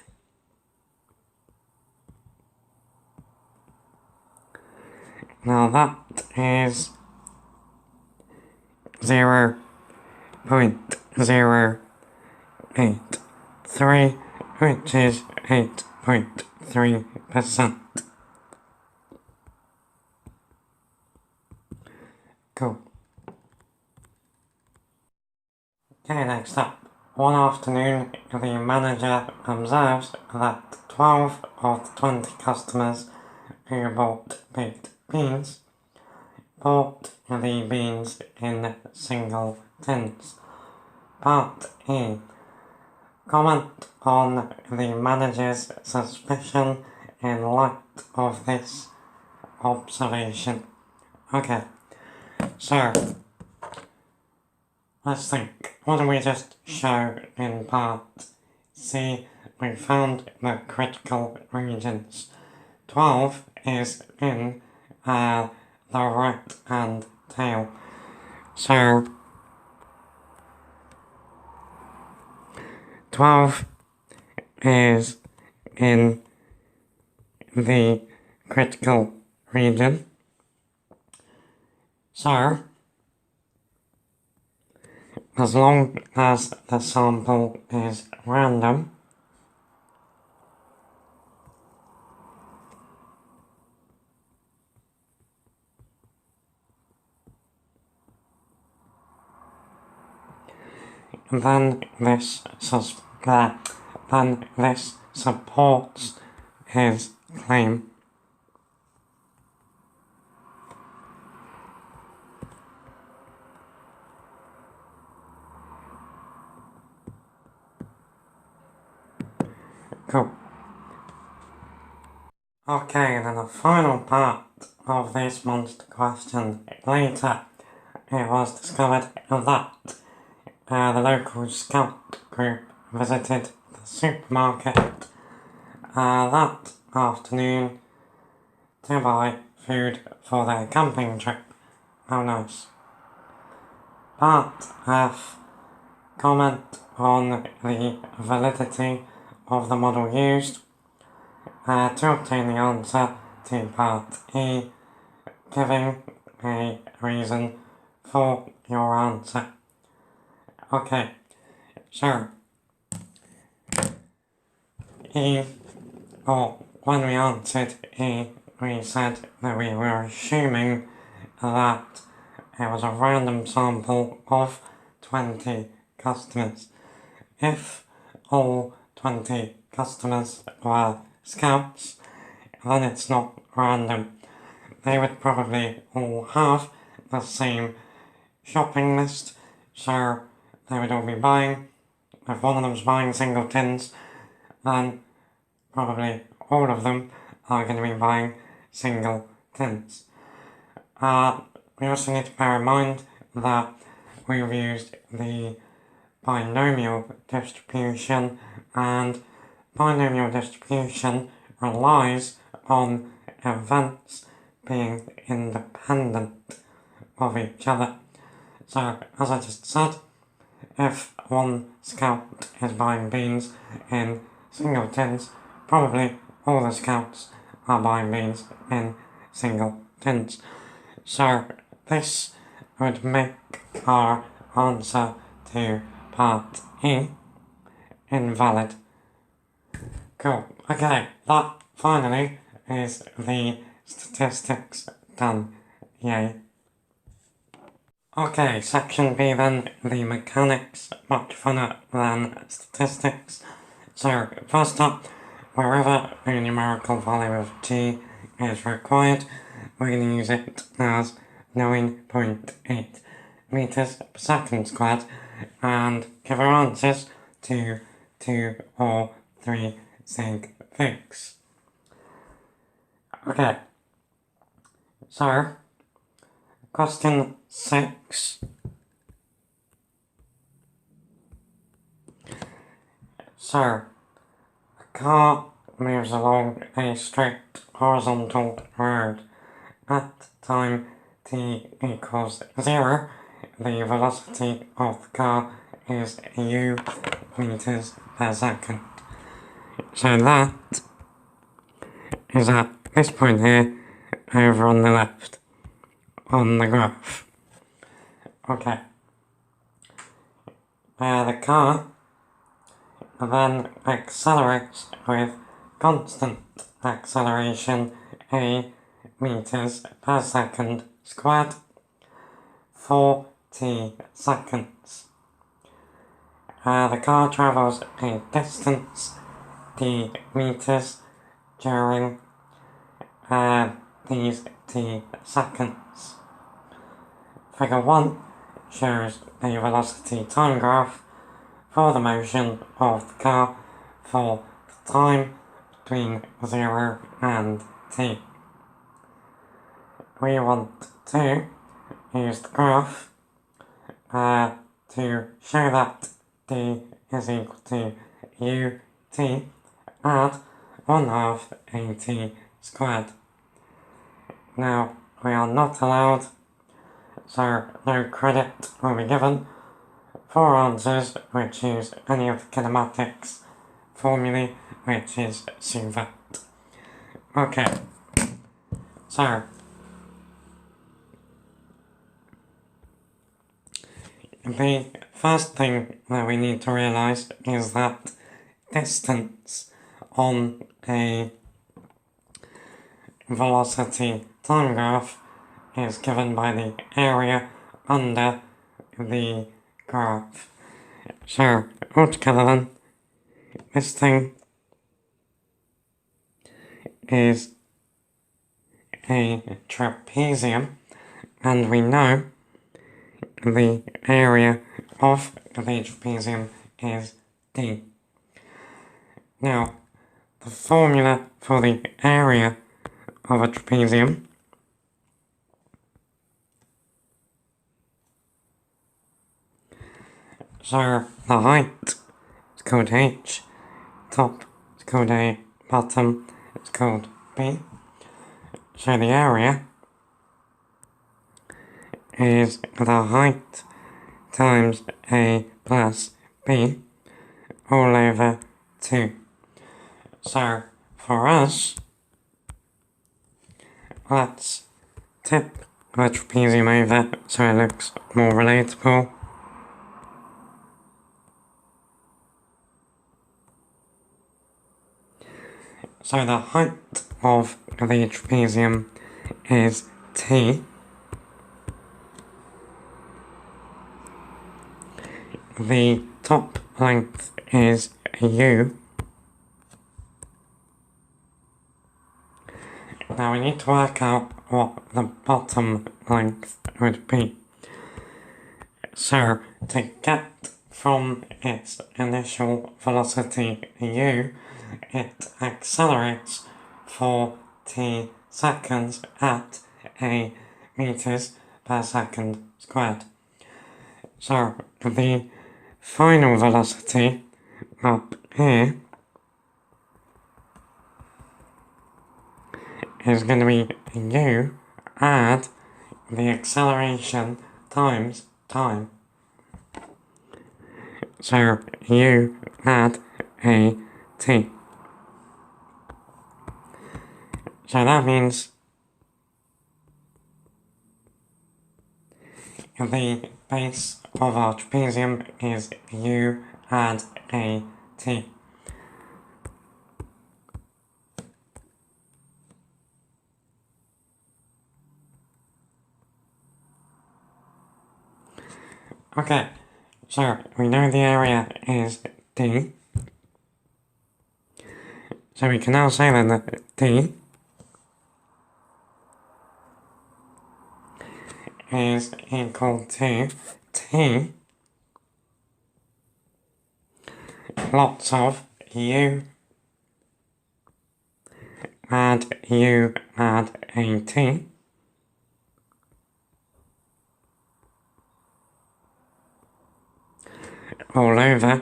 Now that is 0.083, which is 8.3%. Cool. Okay, next up. One afternoon, the manager observes that 12 of the 20 customers who bought baked beans bought the beans in single tins. Part E. Comment on the manager's suspicion in light of this observation. Okay, so let's think. What did we just show in part C? We found the critical regions. 12 is in the right hand tail. So 12 is in the critical region. So as long as the sample is random, then this supports his claim. Cool. Okay, then the final part of this monster question. Later, it was discovered that the local scout group visited the supermarket that afternoon to buy food for their camping trip. How nice. Part F. Comment on the validity of the model used to obtain the answer to Part E, giving a reason for your answer. Okay, so E, or when we answered E, we said that we were assuming that it was a random sample of 20 customers. If all 20 customers were scouts, then it's not random. They would probably all have the same shopping list, so they would all be buying. If one of them's buying single tins, then probably all of them are going to be buying single tins. We also need to bear in mind that we've used the binomial distribution, and binomial distribution relies on events being independent of each other. So, as I just said, if one scout is buying beans in single tins, probably all the scouts are buying beans in single tins. So, this would make our answer to Part E invalid. Cool. Okay, that finally is the statistics done. Yay. Okay, section B then, the mechanics, much funner than statistics. So, first up, wherever a numerical value of G is required, we're going to use it as 9.8. meters per second squared and give our answers to 2 or 3 sig figs. Okay, so question 6. So, a car moves along a straight horizontal road. At time t equals 0, the velocity of the car is u meters per second. So that is at this point here, over on the left, on the graph. Okay. The car then accelerates with constant acceleration a meters per second squared for t seconds. The car travels a distance d meters during these t seconds. Figure 1 shows the velocity time graph for the motion of the car for the time between 0 and t. We want to use the graph to show that d is equal to ut at 1/2 at squared. Now, we are not allowed, so no credit will be given for answers which use any of the kinematics formulae, which is suvat. Okay, so the first thing that we need to realise is that distance on a velocity time graph is given by the area under the graph. So, altogether then, this thing is a trapezium, and we know the area of the trapezium is d. Now, the formula for the area of a trapezium so the height is called h, top is called a, bottom is called b. So the area is the height times a plus b all over 2. So for us, let's tip the trapezium over so it looks more relatable. So the height of the trapezium is t. The top length is u. Now we need to work out what the bottom length would be. So to get from its initial velocity u, it accelerates for t seconds at a meters per second squared. So the final velocity up here is going to be u add the acceleration times time. So u add a t. So that means the base of our trapezium is u add a t. Okay, so we know the area is d. So we can now say then that d is equal to t lots of u add at all over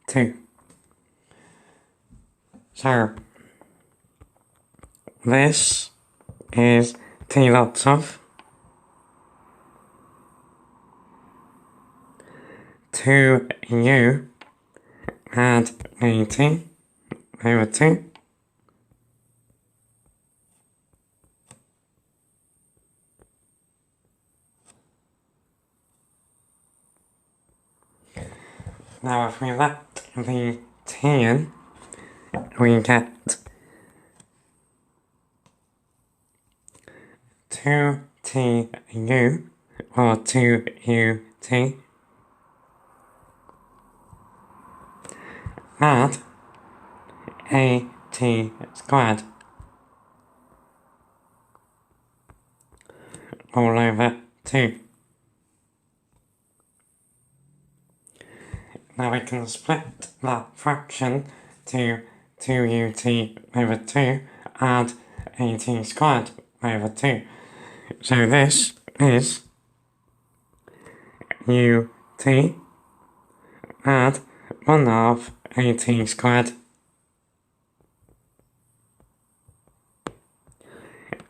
2. So this is t lots of 2u add at over 2. Now if we let the t in, we get 2tu or 2ut add at squared all over 2. Now we can split that fraction to 2ut over 2 add at squared over 2. So this is ut add 1/2 at squared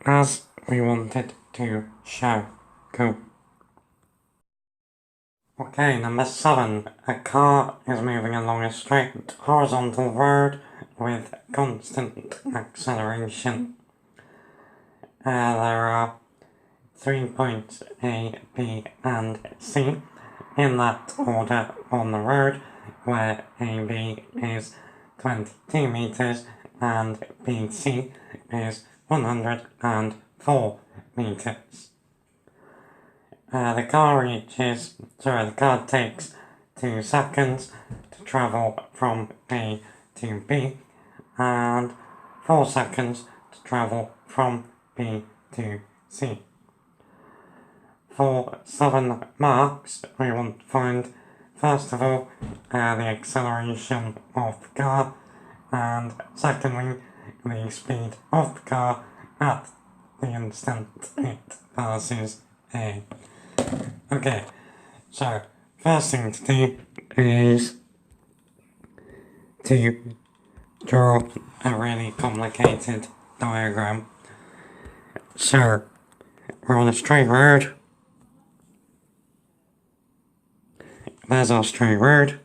as we wanted to show. Cool. Okay, number 7. A car is moving along a straight horizontal road with constant acceleration. There are 3 points A, B and C in that order on the road, where AB is 22 meters and BC is 104 meters. The car takes 2 seconds to travel from A to B and 4 seconds to travel from B to C. For 7 marks, we want to find, first of all, the acceleration of the car, and secondly, the speed of the car at the instant it passes A. Okay, so first thing to do is to draw a really complicated diagram. So we're on a straight road. There's our straight road.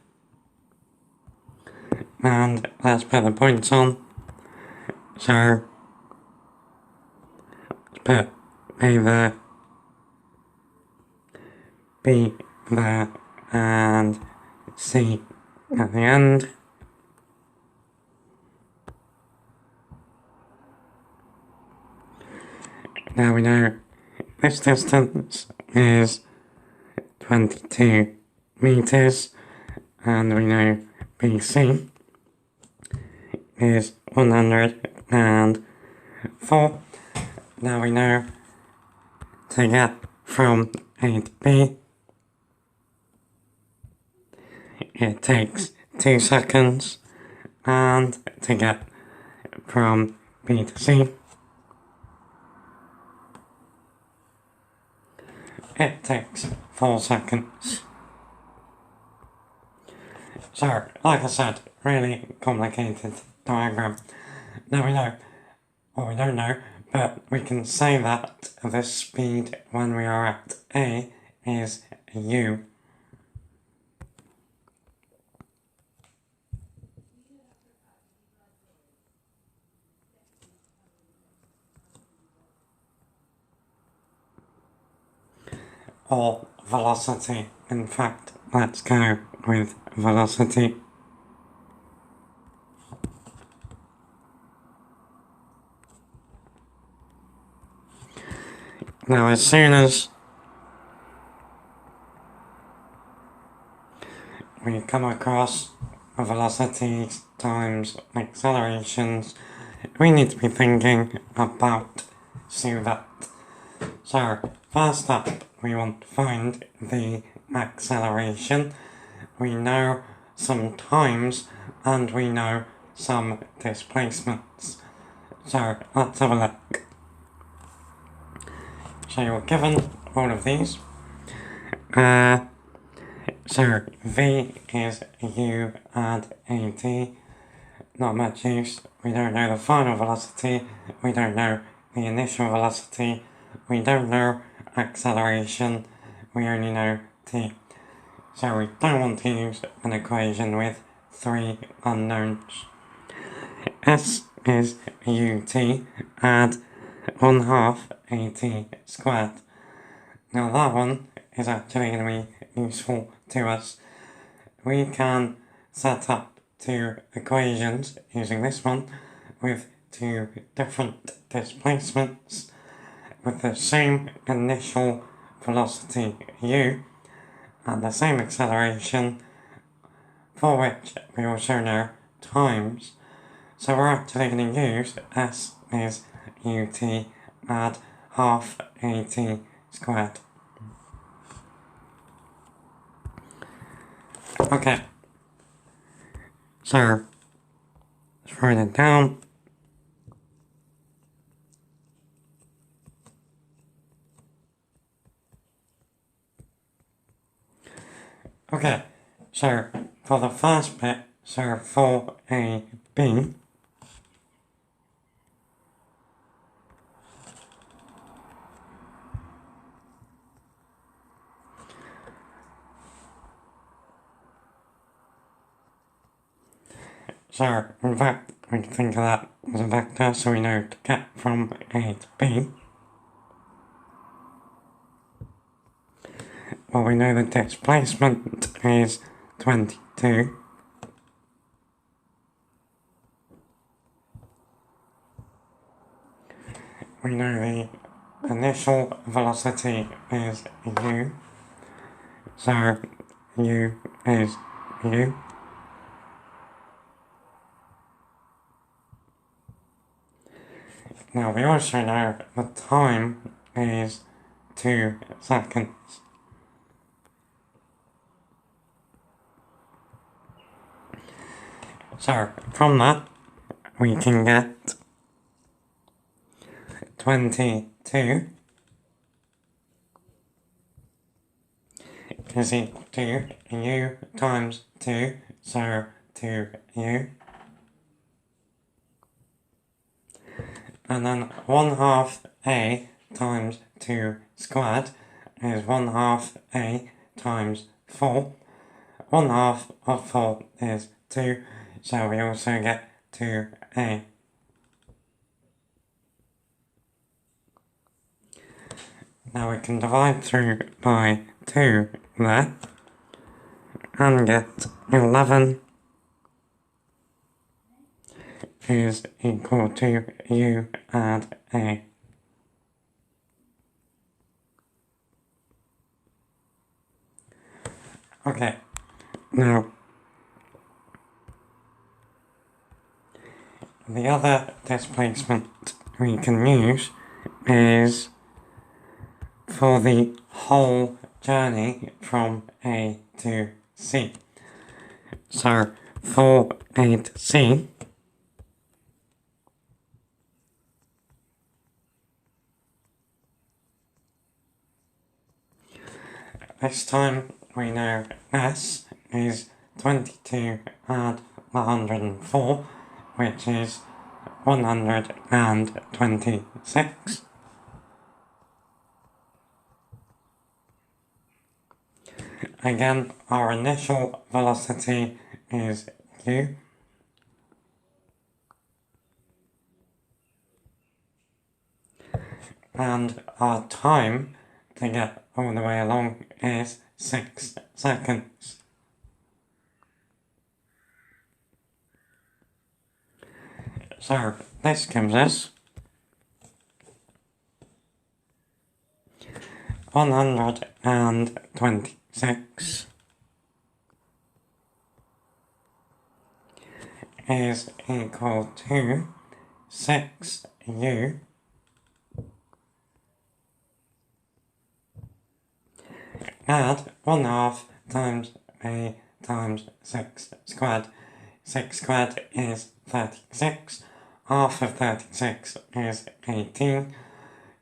And let's put the points on. So let's put A there, B there, and C at the end. Now we know this distance is 22 meters, and we know BC is 104. Now we know to get from A to B, it takes 2 seconds, and to get from B to C, it takes 4 seconds. So, like I said, really complicated diagram. Now we know, or we don't know, but we can say that the speed when we are at A is u. Or velocity. In fact, let's go with velocity. Now as soon as we come across velocities times accelerations, we need to be thinking about so that So, first up, we want to find the acceleration. We know some times and we know some displacements. So, let's have a look. So, you're given all of these. So, V is U add AT. Not much use. We don't know the final velocity. We don't know the initial velocity. We don't know acceleration. We only know t. So we don't want to use an equation with 3 unknowns. S is ut add 1/2 at squared. Now that one is actually going to be useful to us. We can set up 2 equations using this one with 2 different displacements with the same initial velocity u and the same acceleration, for which we also know times. So we're actually going to use S is ut add 1/2 at squared. Okay, so let's write it down. Okay, so for the first bit, so for a B, so in fact we can think of that as a vector, so we know to get from A to B. Well, we know the displacement is 22. We know the initial velocity is u, so u is u. Now we also know the time is 2 seconds. So from that we can get 22 is equal to u times 2, so 2u. And then 1/2 a times 2 squared is 1/2 a times 4. 1/2 of 4 is 2, so we also get 2a. Now we can divide through by 2 there and get 11 is equal to u add a. Okay, now the other displacement we can use is for the whole journey from A to C. So for A to C, this time we know S is 22 add 104, which is 126. Again, our initial velocity is u. And our time to get all the way along is 6 seconds. So this gives us 126 is equal to 6u add 1/2 times a times 6 squared. 6 squared is 36. Half of 36 is 18.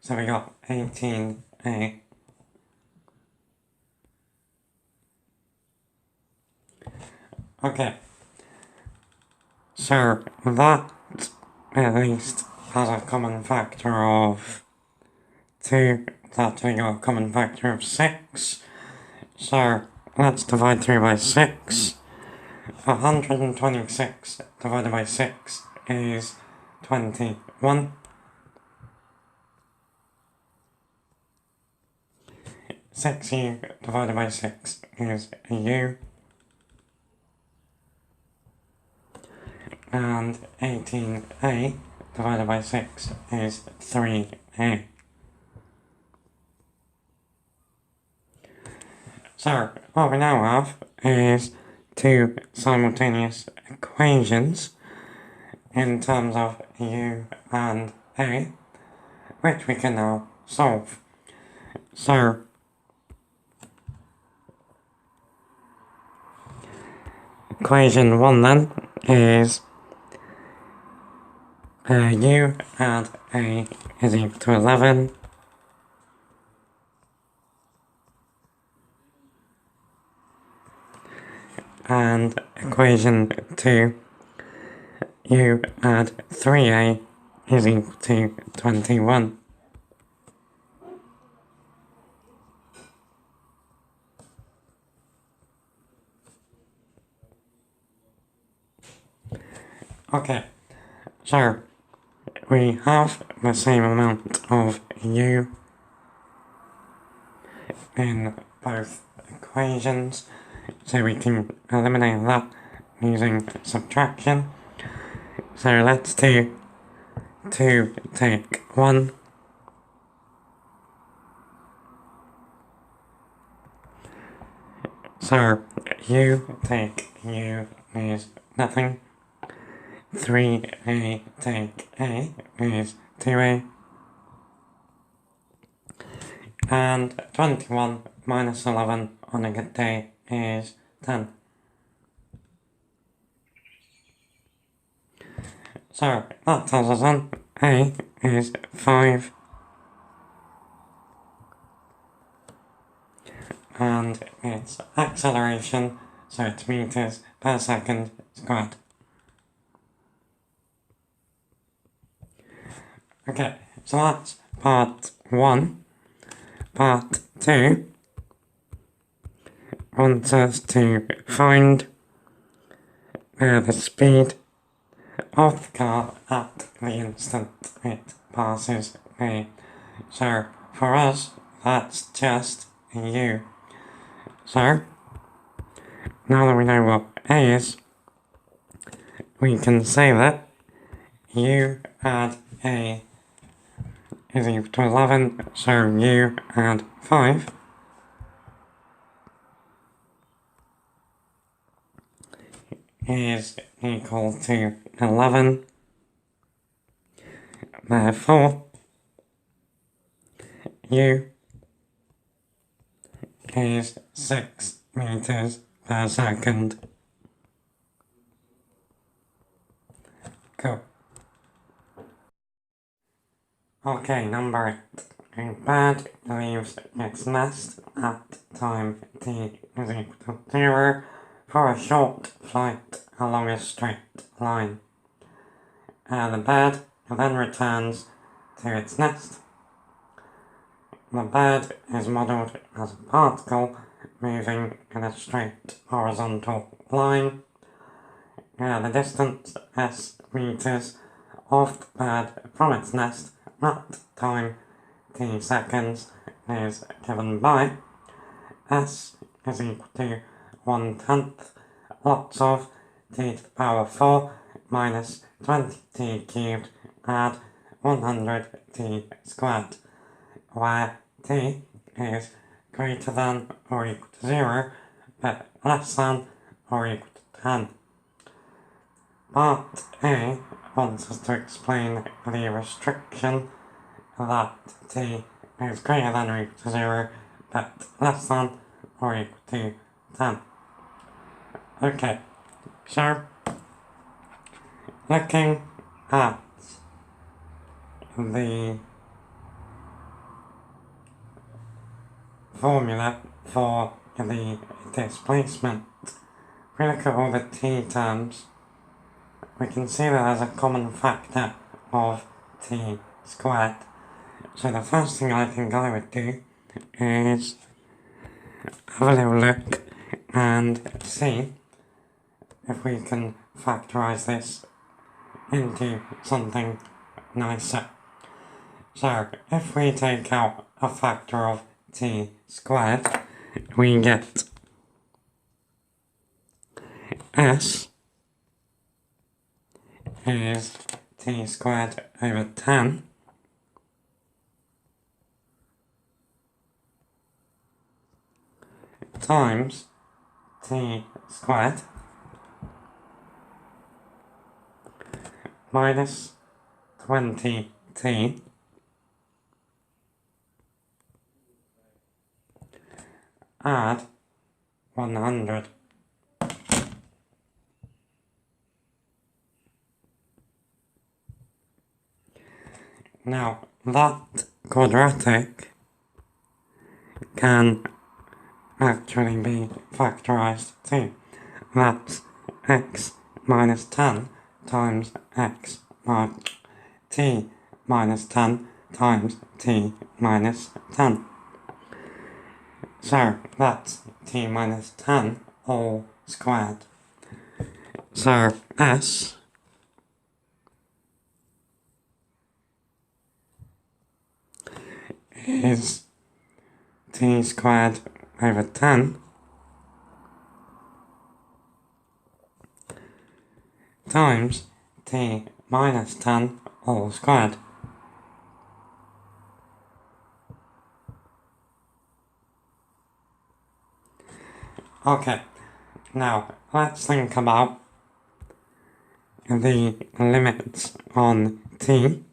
So we got 18a. Okay. So that at least has a common factor of 2. That we got a common factor of 6. So let's divide through by 6. 126 divided by 6 is 21. 6u divided by 6 is a u. And 18a divided by 6 is 3a. So what we now have is two simultaneous equations in terms of u and a, which we can now solve. So equation 1 then is u and a is equal to 11. And equation 2, u add 3a is equal to 21. Okay, so we have the same amount of u in both equations, so we can eliminate that using subtraction. So let's do 2 take 1. So u take u is nothing. 3a take a is 2a. And 21 minus 11 on a good day is 10. So that tells us then a is 5. And its acceleration, so it's meters per second squared. Okay, so that's part 1. Part 2 wants us to find the speed of the car at the instant it passes A. So for us, that's just u. So now that we know what A is, we can say that u add A is equal to 11, so u add 5 is equal to 11. Therefore, u is 6 meters per second. Cool. Okay, number 8. A bird leaves its nest at time t is equal to 0 for a short flight along a straight line. The bird then returns to its nest. The bird is modelled as a particle moving in a straight horizontal line. The distance s meters of the bird from its nest at time t seconds is given by s is equal to 1/10 lots of t to the power 4 minus 20t cubed add 100t squared, where t is greater than or equal to 0 but less than or equal to 10. Part A wants us to explain the restriction that t is greater than or equal to 0 but less than or equal to 10. Okay, so looking at the formula for the displacement, if we look at all the t terms, we can see that there's a common factor of t squared. So the first thing I think I would do is have a little look and see if we can factorise this into something nicer. So if we take out a factor of t squared, we get s is t squared over 10 times t squared minus 20t add 100. Now that quadratic can actually be factorised too. That's x minus 10 times x minus t minus 10 times t minus 10. So that's t minus 10 all squared. So s is t squared over 10 times t minus 10 all squared. Okay, now let's think about the limits on t.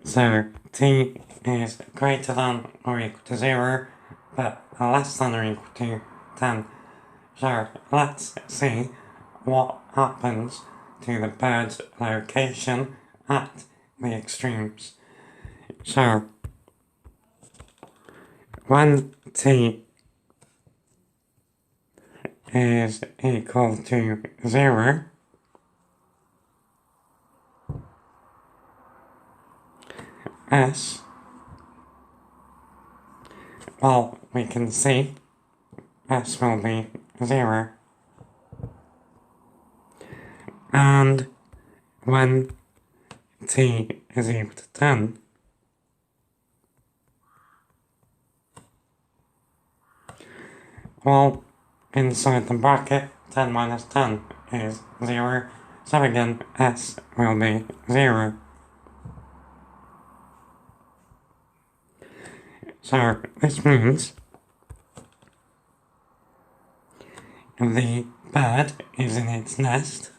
So t is greater than or equal to 0, but less than or equal to 10. So let's see what happens to the bird's location at the extremes. So when t is equal to 0, s, well, we can see s will be 0. And when t is equal to 10, well, inside the bracket, 10 minus 10 is 0, so again, s will be 0. So this means the bird is in its nest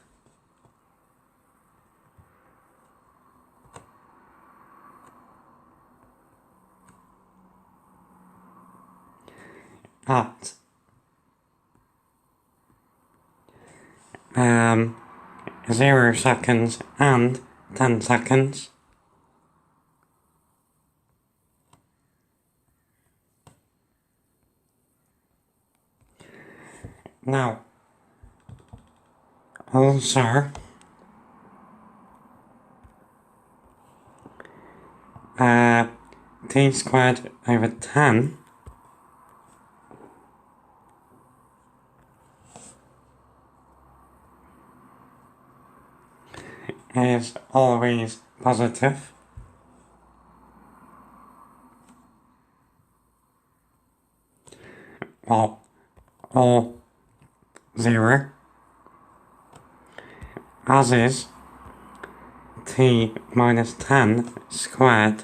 at 0 seconds and 10 seconds. Now, also, t squared over 10 is always positive. Well, or 0, as is t minus 10 squared.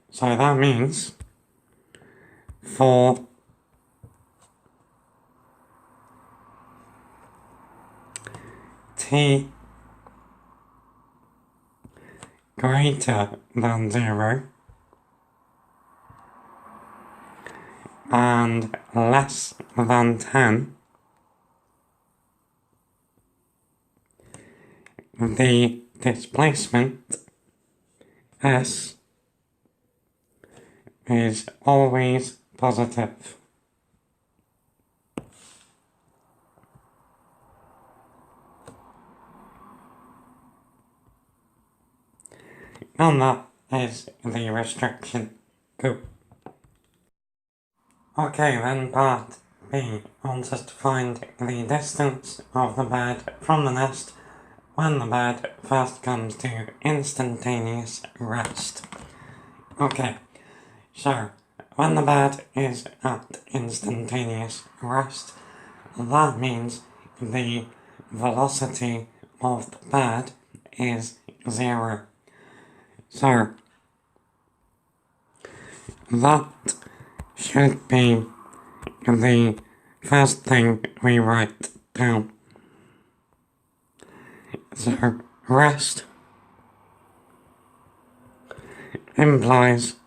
So that means for t greater than 0 and less than 10, the displacement S is always positive. And that is the restriction. Cool. Okay, then part B wants us to find the distance of the bird from the nest when the bird first comes to instantaneous rest. Okay, so when the bird is at instantaneous rest, that means the velocity of the bird is 0. So that should be the first thing we write down. So rest implies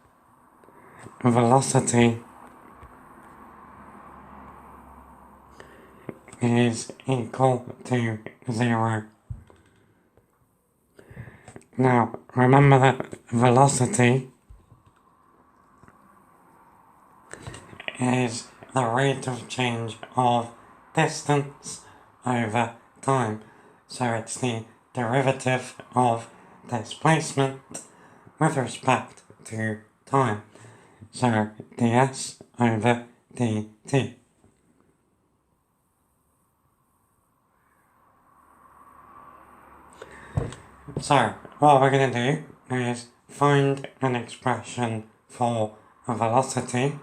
velocity is equal to 0. Now remember that velocity is the rate of change of distance over time. So it's the derivative of displacement with respect to time. So ds over dt. So what we're going to do is find an expression for a velocity,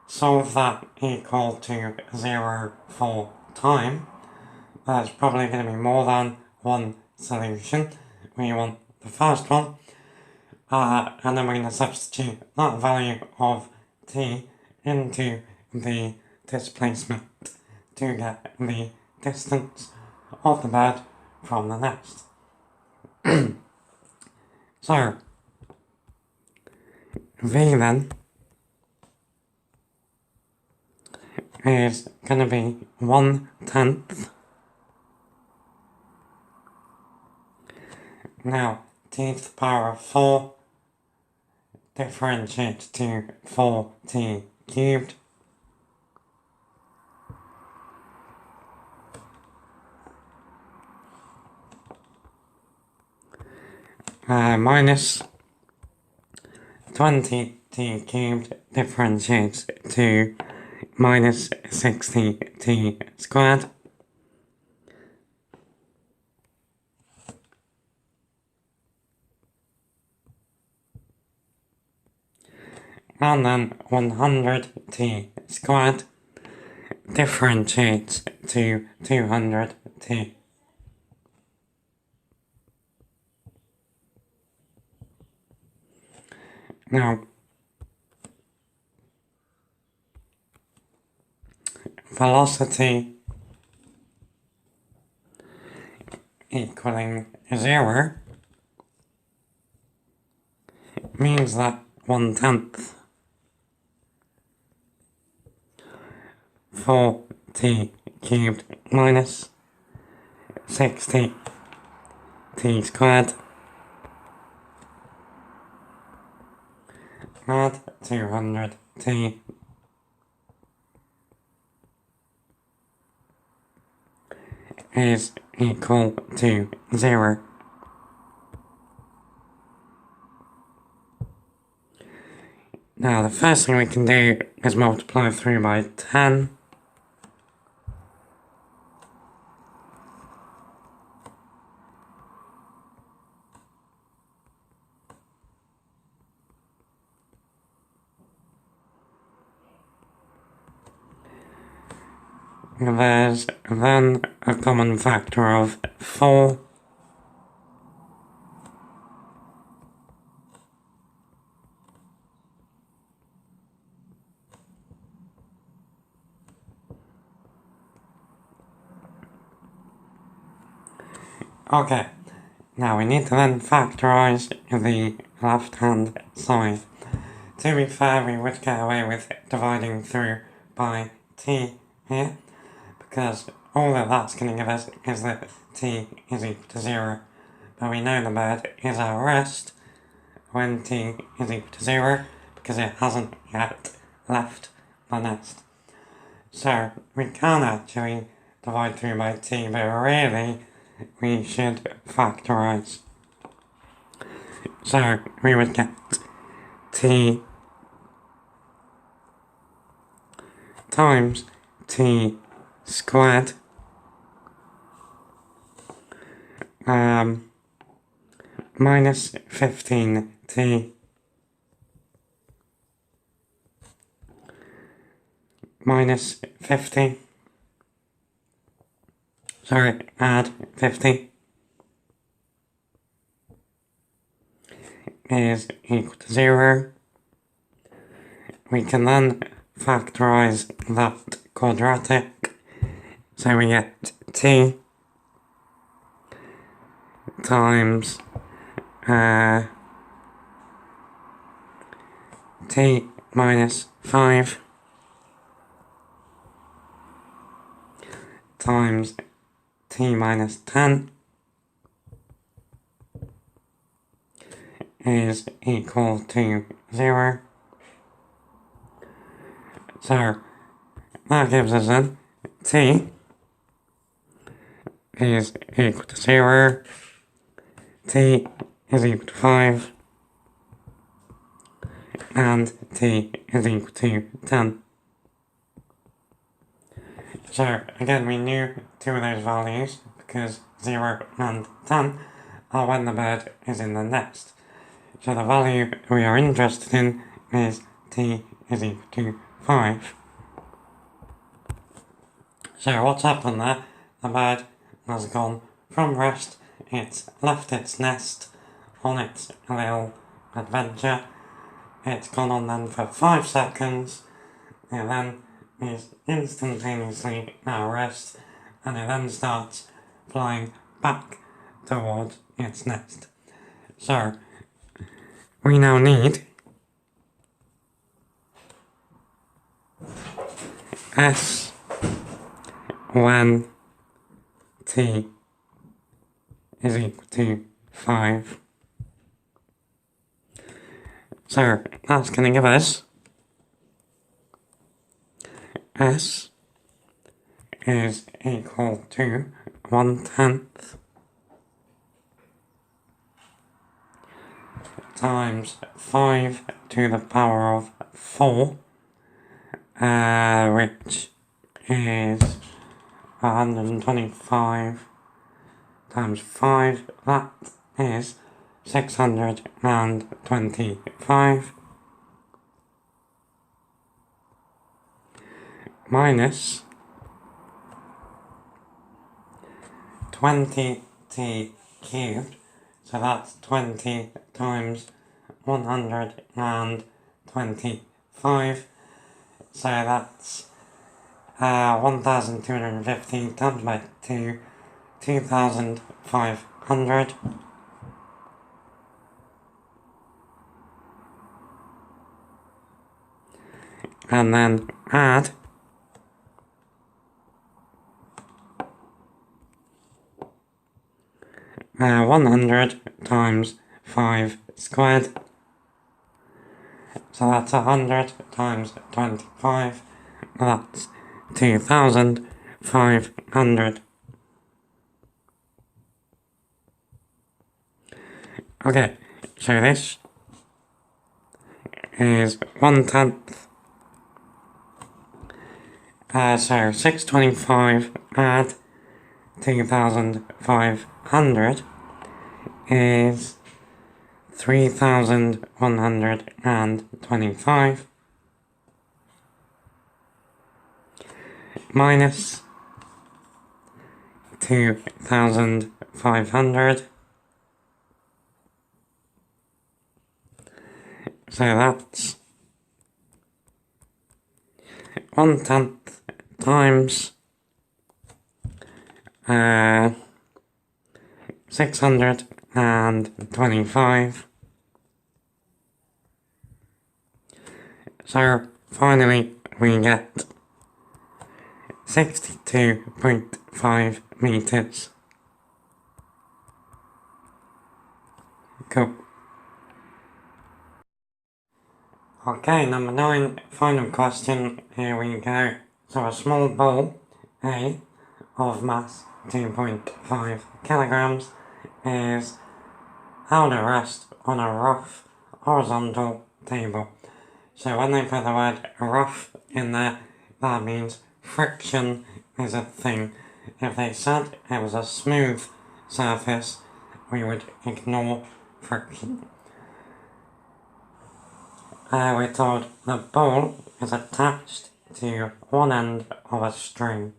solve that equal to 0 for time. There's probably going to be more than one solution. We want the first one, and then we're going to substitute that value of t into the displacement to get the distance of the bird from the nest. So v then is going to be 1/10. Now t to the power of 4 differentiate to 4t cubed. Minus 20t cubed differentiates to minus 60t squared. And then 100t squared differentiates to 200t. Now, velocity equaling 0 means that 1/10 4t cubed minus 60t squared add 200t is equal to 0. Now the first thing we can do is multiply through by 10. There's then a common factor of 4. Okay, Now we need to then factorise the left-hand side. To be fair, we would get away with dividing through by t here, because all that that's going to give us is that t is equal to 0. But we know the bird is at rest when t is equal to 0, because it hasn't yet left the nest. So we can actually divide through by t, but really we should factorise. So we would get t times t squared minus 15t minus 50, add 50 is equal to 0. We can then factorise that quadratic, so we get t times t minus 5 times t minus 10 is equal to 0. So that gives us then t is equal to 0, t is equal to 5, and t is equal to 10. So again, we knew two of those values because 0 and 10 are when the bird is in the nest. So the value we are interested in is t is equal to 5. So what's happened there? The bird has gone from rest, it's left its nest on its little adventure. It's gone on then for 5 seconds, it then is instantaneously at rest, and it then starts flying back towards its nest. So we now need S when t is equal to 5. So that's going to give us S is equal to 1/10 times 5 to the power of 4, which is 125 times 5, that is 625, minus 20t cubed, so that's 20 times 125, so that's 1250 times by 2, 2500. And then add 100 times 5 squared, so that's 100 times 25, that's 2500. Okay, so this is 1/10. So 625 add 2500 is 3125 minus 2500. So that's 1/10 times 625 and 25. So finally we get 62.5 meters. Cool. Okay, number 9, final question, here we go. So a small ball, A, of mass 2.5 kilograms, is held at rest on a rough horizontal table. So when they put the word rough in there, that means friction is a thing. If they said it was a smooth surface, we would ignore friction. We're told the ball is attached to one end of a string.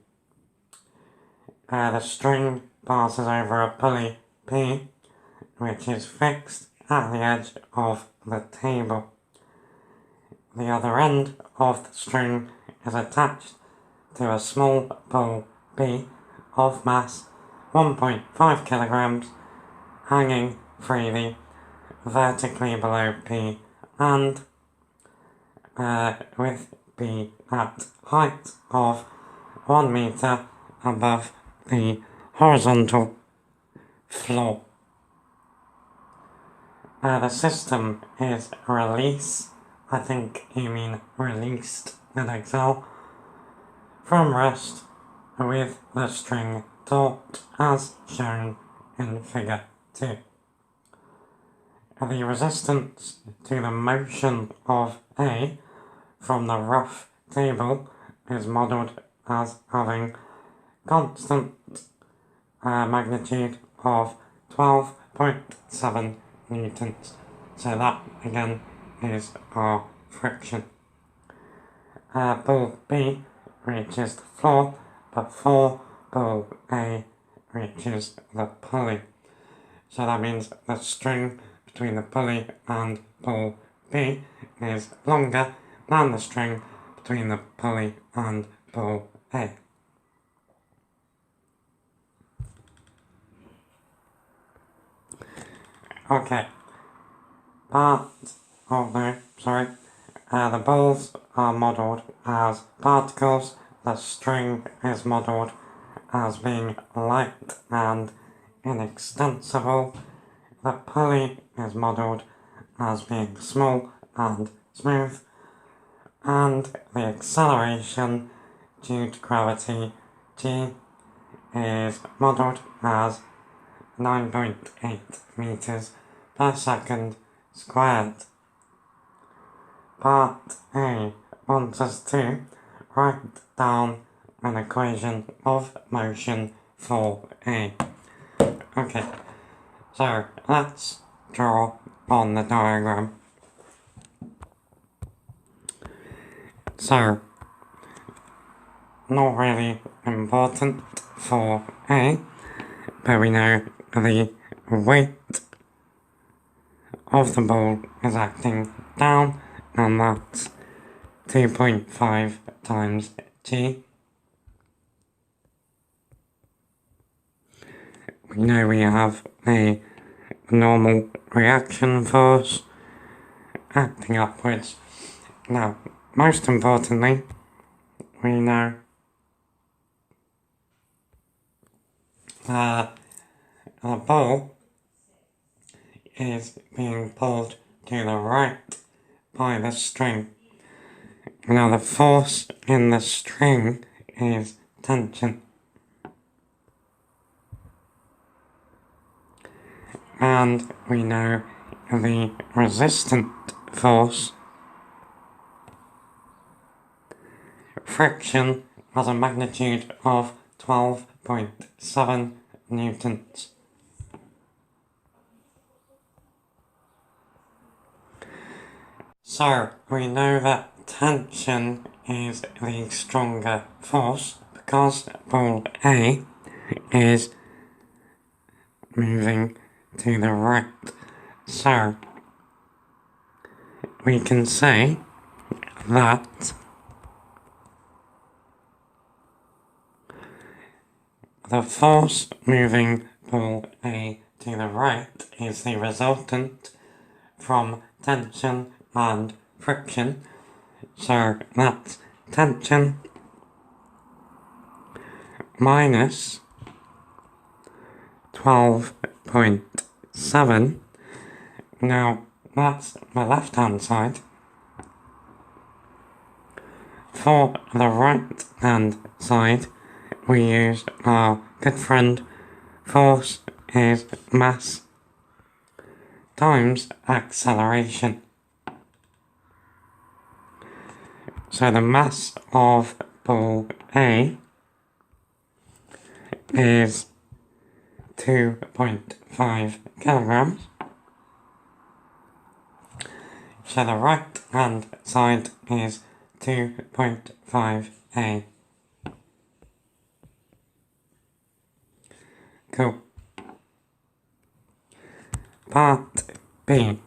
The string passes over a pulley P, which is fixed at the edge of the table. The other end of the string is attached to a small ball B of mass 1.5 kilograms, hanging freely vertically below P and with B at height of 1 meter above the horizontal floor. The system is release, I think you mean released in Excel, from rest with the string taut as shown in figure 2. The resistance to the motion of A from the rough table is modelled as having constant magnitude of 12.7 newtons. So that again is our friction. Ball B reaches the floor before ball A reaches the pulley. So that means the string between the pulley and ball B is longer than the string between the pulley and ball A. Okay, the balls are modelled as particles, the string is modelled as being light and inextensible, the pulley is modelled as being small and smooth, and the acceleration due to gravity G is modelled as 9.8 meters per second squared. Part A wants us to write down an equation of motion for A. Okay, so let's draw on the diagram. So, not really important for A, but we know the weight of the ball is acting down, and that's 2.5 times G. We know we have a normal reaction force acting upwards. Now, most importantly, we know the ball is being pulled to the right by the string. Now the force in the string is tension. And we know the resistant force, friction, has a magnitude of 12.7 newtons. So, we know that tension is the stronger force because ball A is moving to the right. So, we can say that the force moving ball A to the right is the resultant from tension and friction. So that's tension minus 12.7. Now that's the left hand side. For the right hand side, we use our good friend force is mass times acceleration. So the mass of ball A is 2.5 kilograms. So the right hand side is 2.5 A. Cool. Part B,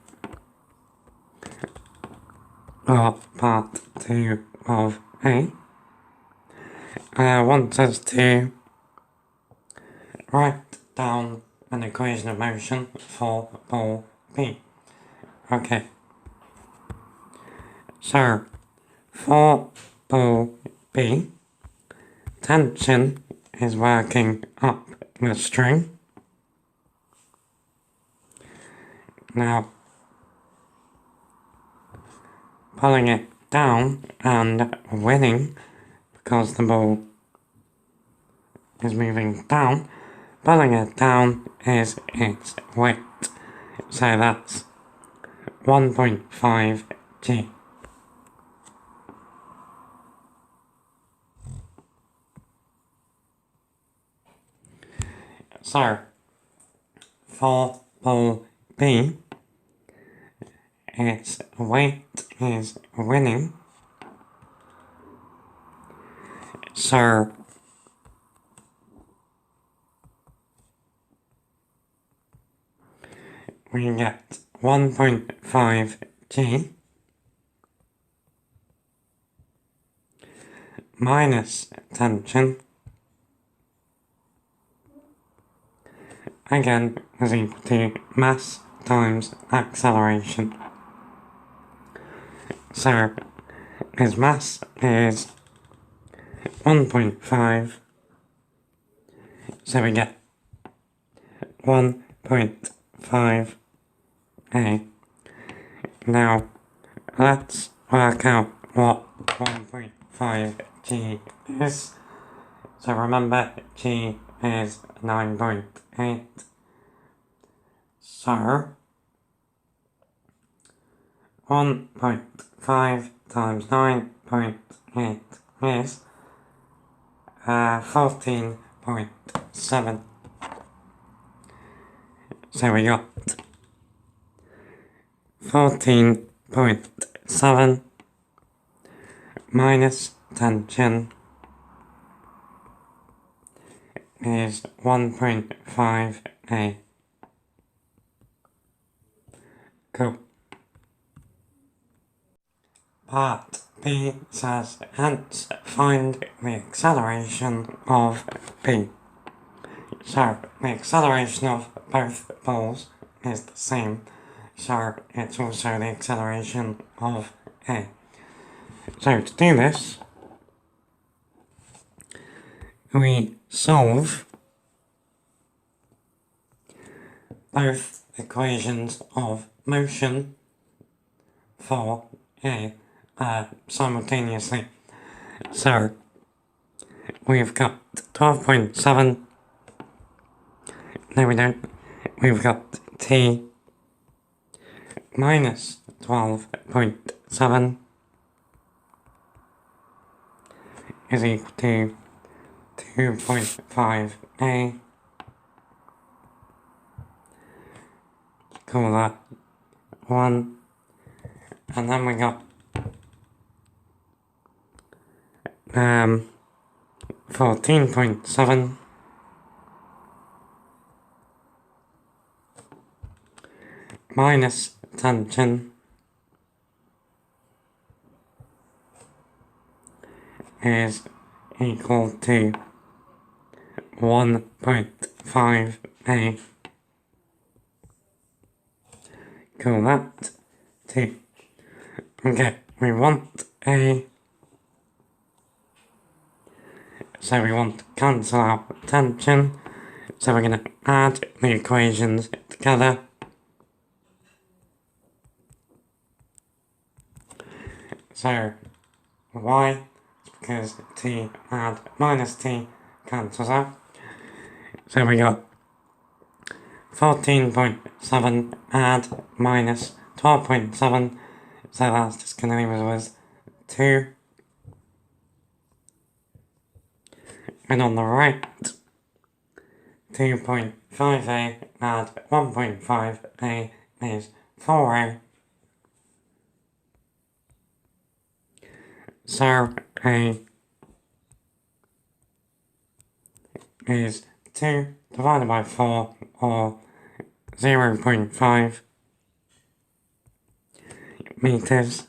or part 2 of A, wants us to write down an equation of motion for ball B. Okay. So, for ball B, tension is working up the string. Now, pulling it down and winning, because the ball is moving down, pulling it down is its weight. So that's 1.5 G. So, for ball B, its weight is winning. So, we get 1.5 G minus tension, again, is equal to mass times acceleration. So, his mass is 1.5, so we get 1.5 A. Now, let's work out what 1.5 G is. So remember, G is 9.8. So, 1.5 times 9.8 is 14.7. So we got 14.7 minus tension is 1.5 A. Cool. Part B says, hence find the acceleration of B. So, the acceleration of both balls is the same, so it's also the acceleration of A. So, to do this, we solve both equations of motion for A simultaneously. So, we've got 12.7, no we don't, we've got T minus 12.7 is equal to 2.5 A. Call that 1, and then we got 14.7 minus tension is equal to 1.5 A. call that T. Okay, we want A, so we want to cancel out tension, so we're going to add the equations together. So Y is because T add minus T cancels out. So we got 14.7 add minus 12.7, so that's just going to leave us with 2. And on the right, 2.5a add 1.5a is 4a. So a is 2 divided by 4, or 0.5 meters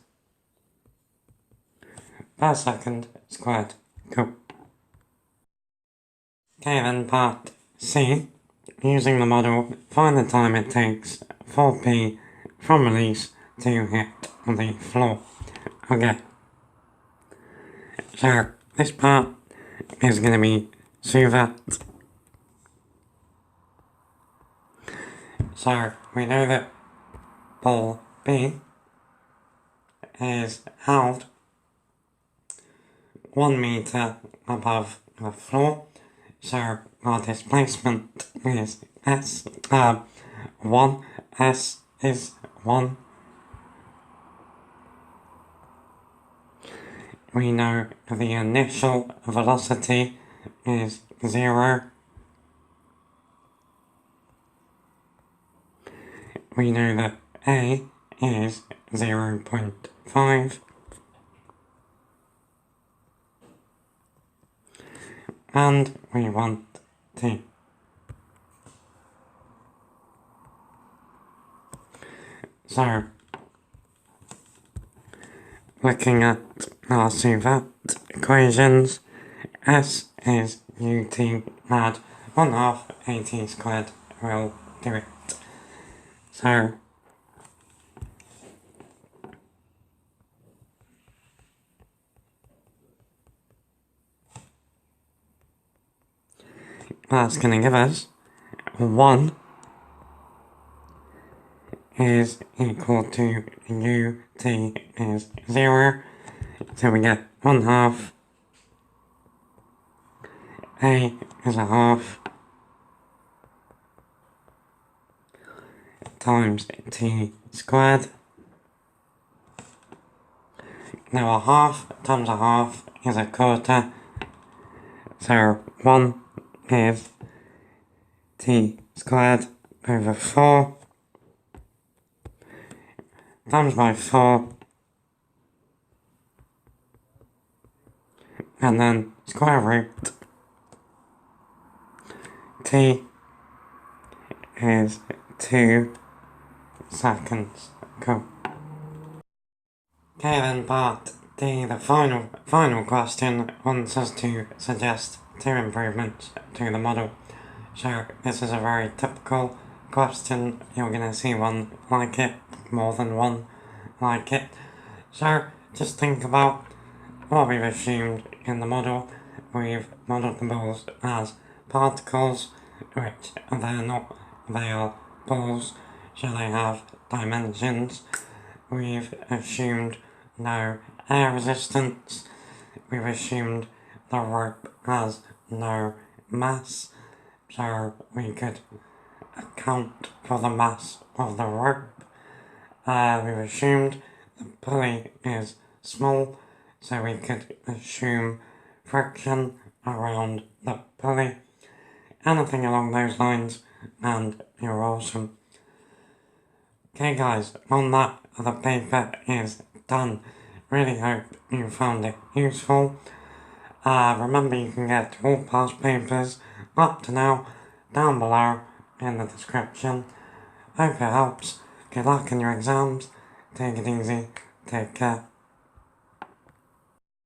per second squared. Cool. Okay, then part C. Using the model, find the time it takes for P from release to hit the floor. Okay. So, this part is going to be suivat. So, we know that ball B is held 1 meter above the floor. So, our displacement is S, 1, S is 1. We know the initial velocity is 0. We know that A is 0.5. And we want T. So, looking at our suivat equations, S is ut add 1/2 at squared will do it. So, that's going to give us 1 is equal to ut is 0. So we get 1/2. A is a half times t squared. Now a half times a half is a quarter. So 1 is t squared over 4 times by 4, and then square root. T is 2 seconds. Cool. Okay, then part D, the final question, wants us to suggest 2 improvements to the model. So this is a very typical question. You're going to see one like it, more than one like it. So just think about what we've assumed in the model. We've modelled the balls as particles, which they're not, they are balls, so they have dimensions. We've assumed no air resistance. We've assumed the rope has no mass, so we could account for the mass of the rope. We've assumed the pulley is small, so we could assume friction around the pulley. Anything along those lines, and you're awesome. Okay guys, on that, the paper is done. Really hope you found it useful. Remember you can get all past papers up to now down below in the description. Hope it helps. Good luck in your exams. Take it easy. Take care.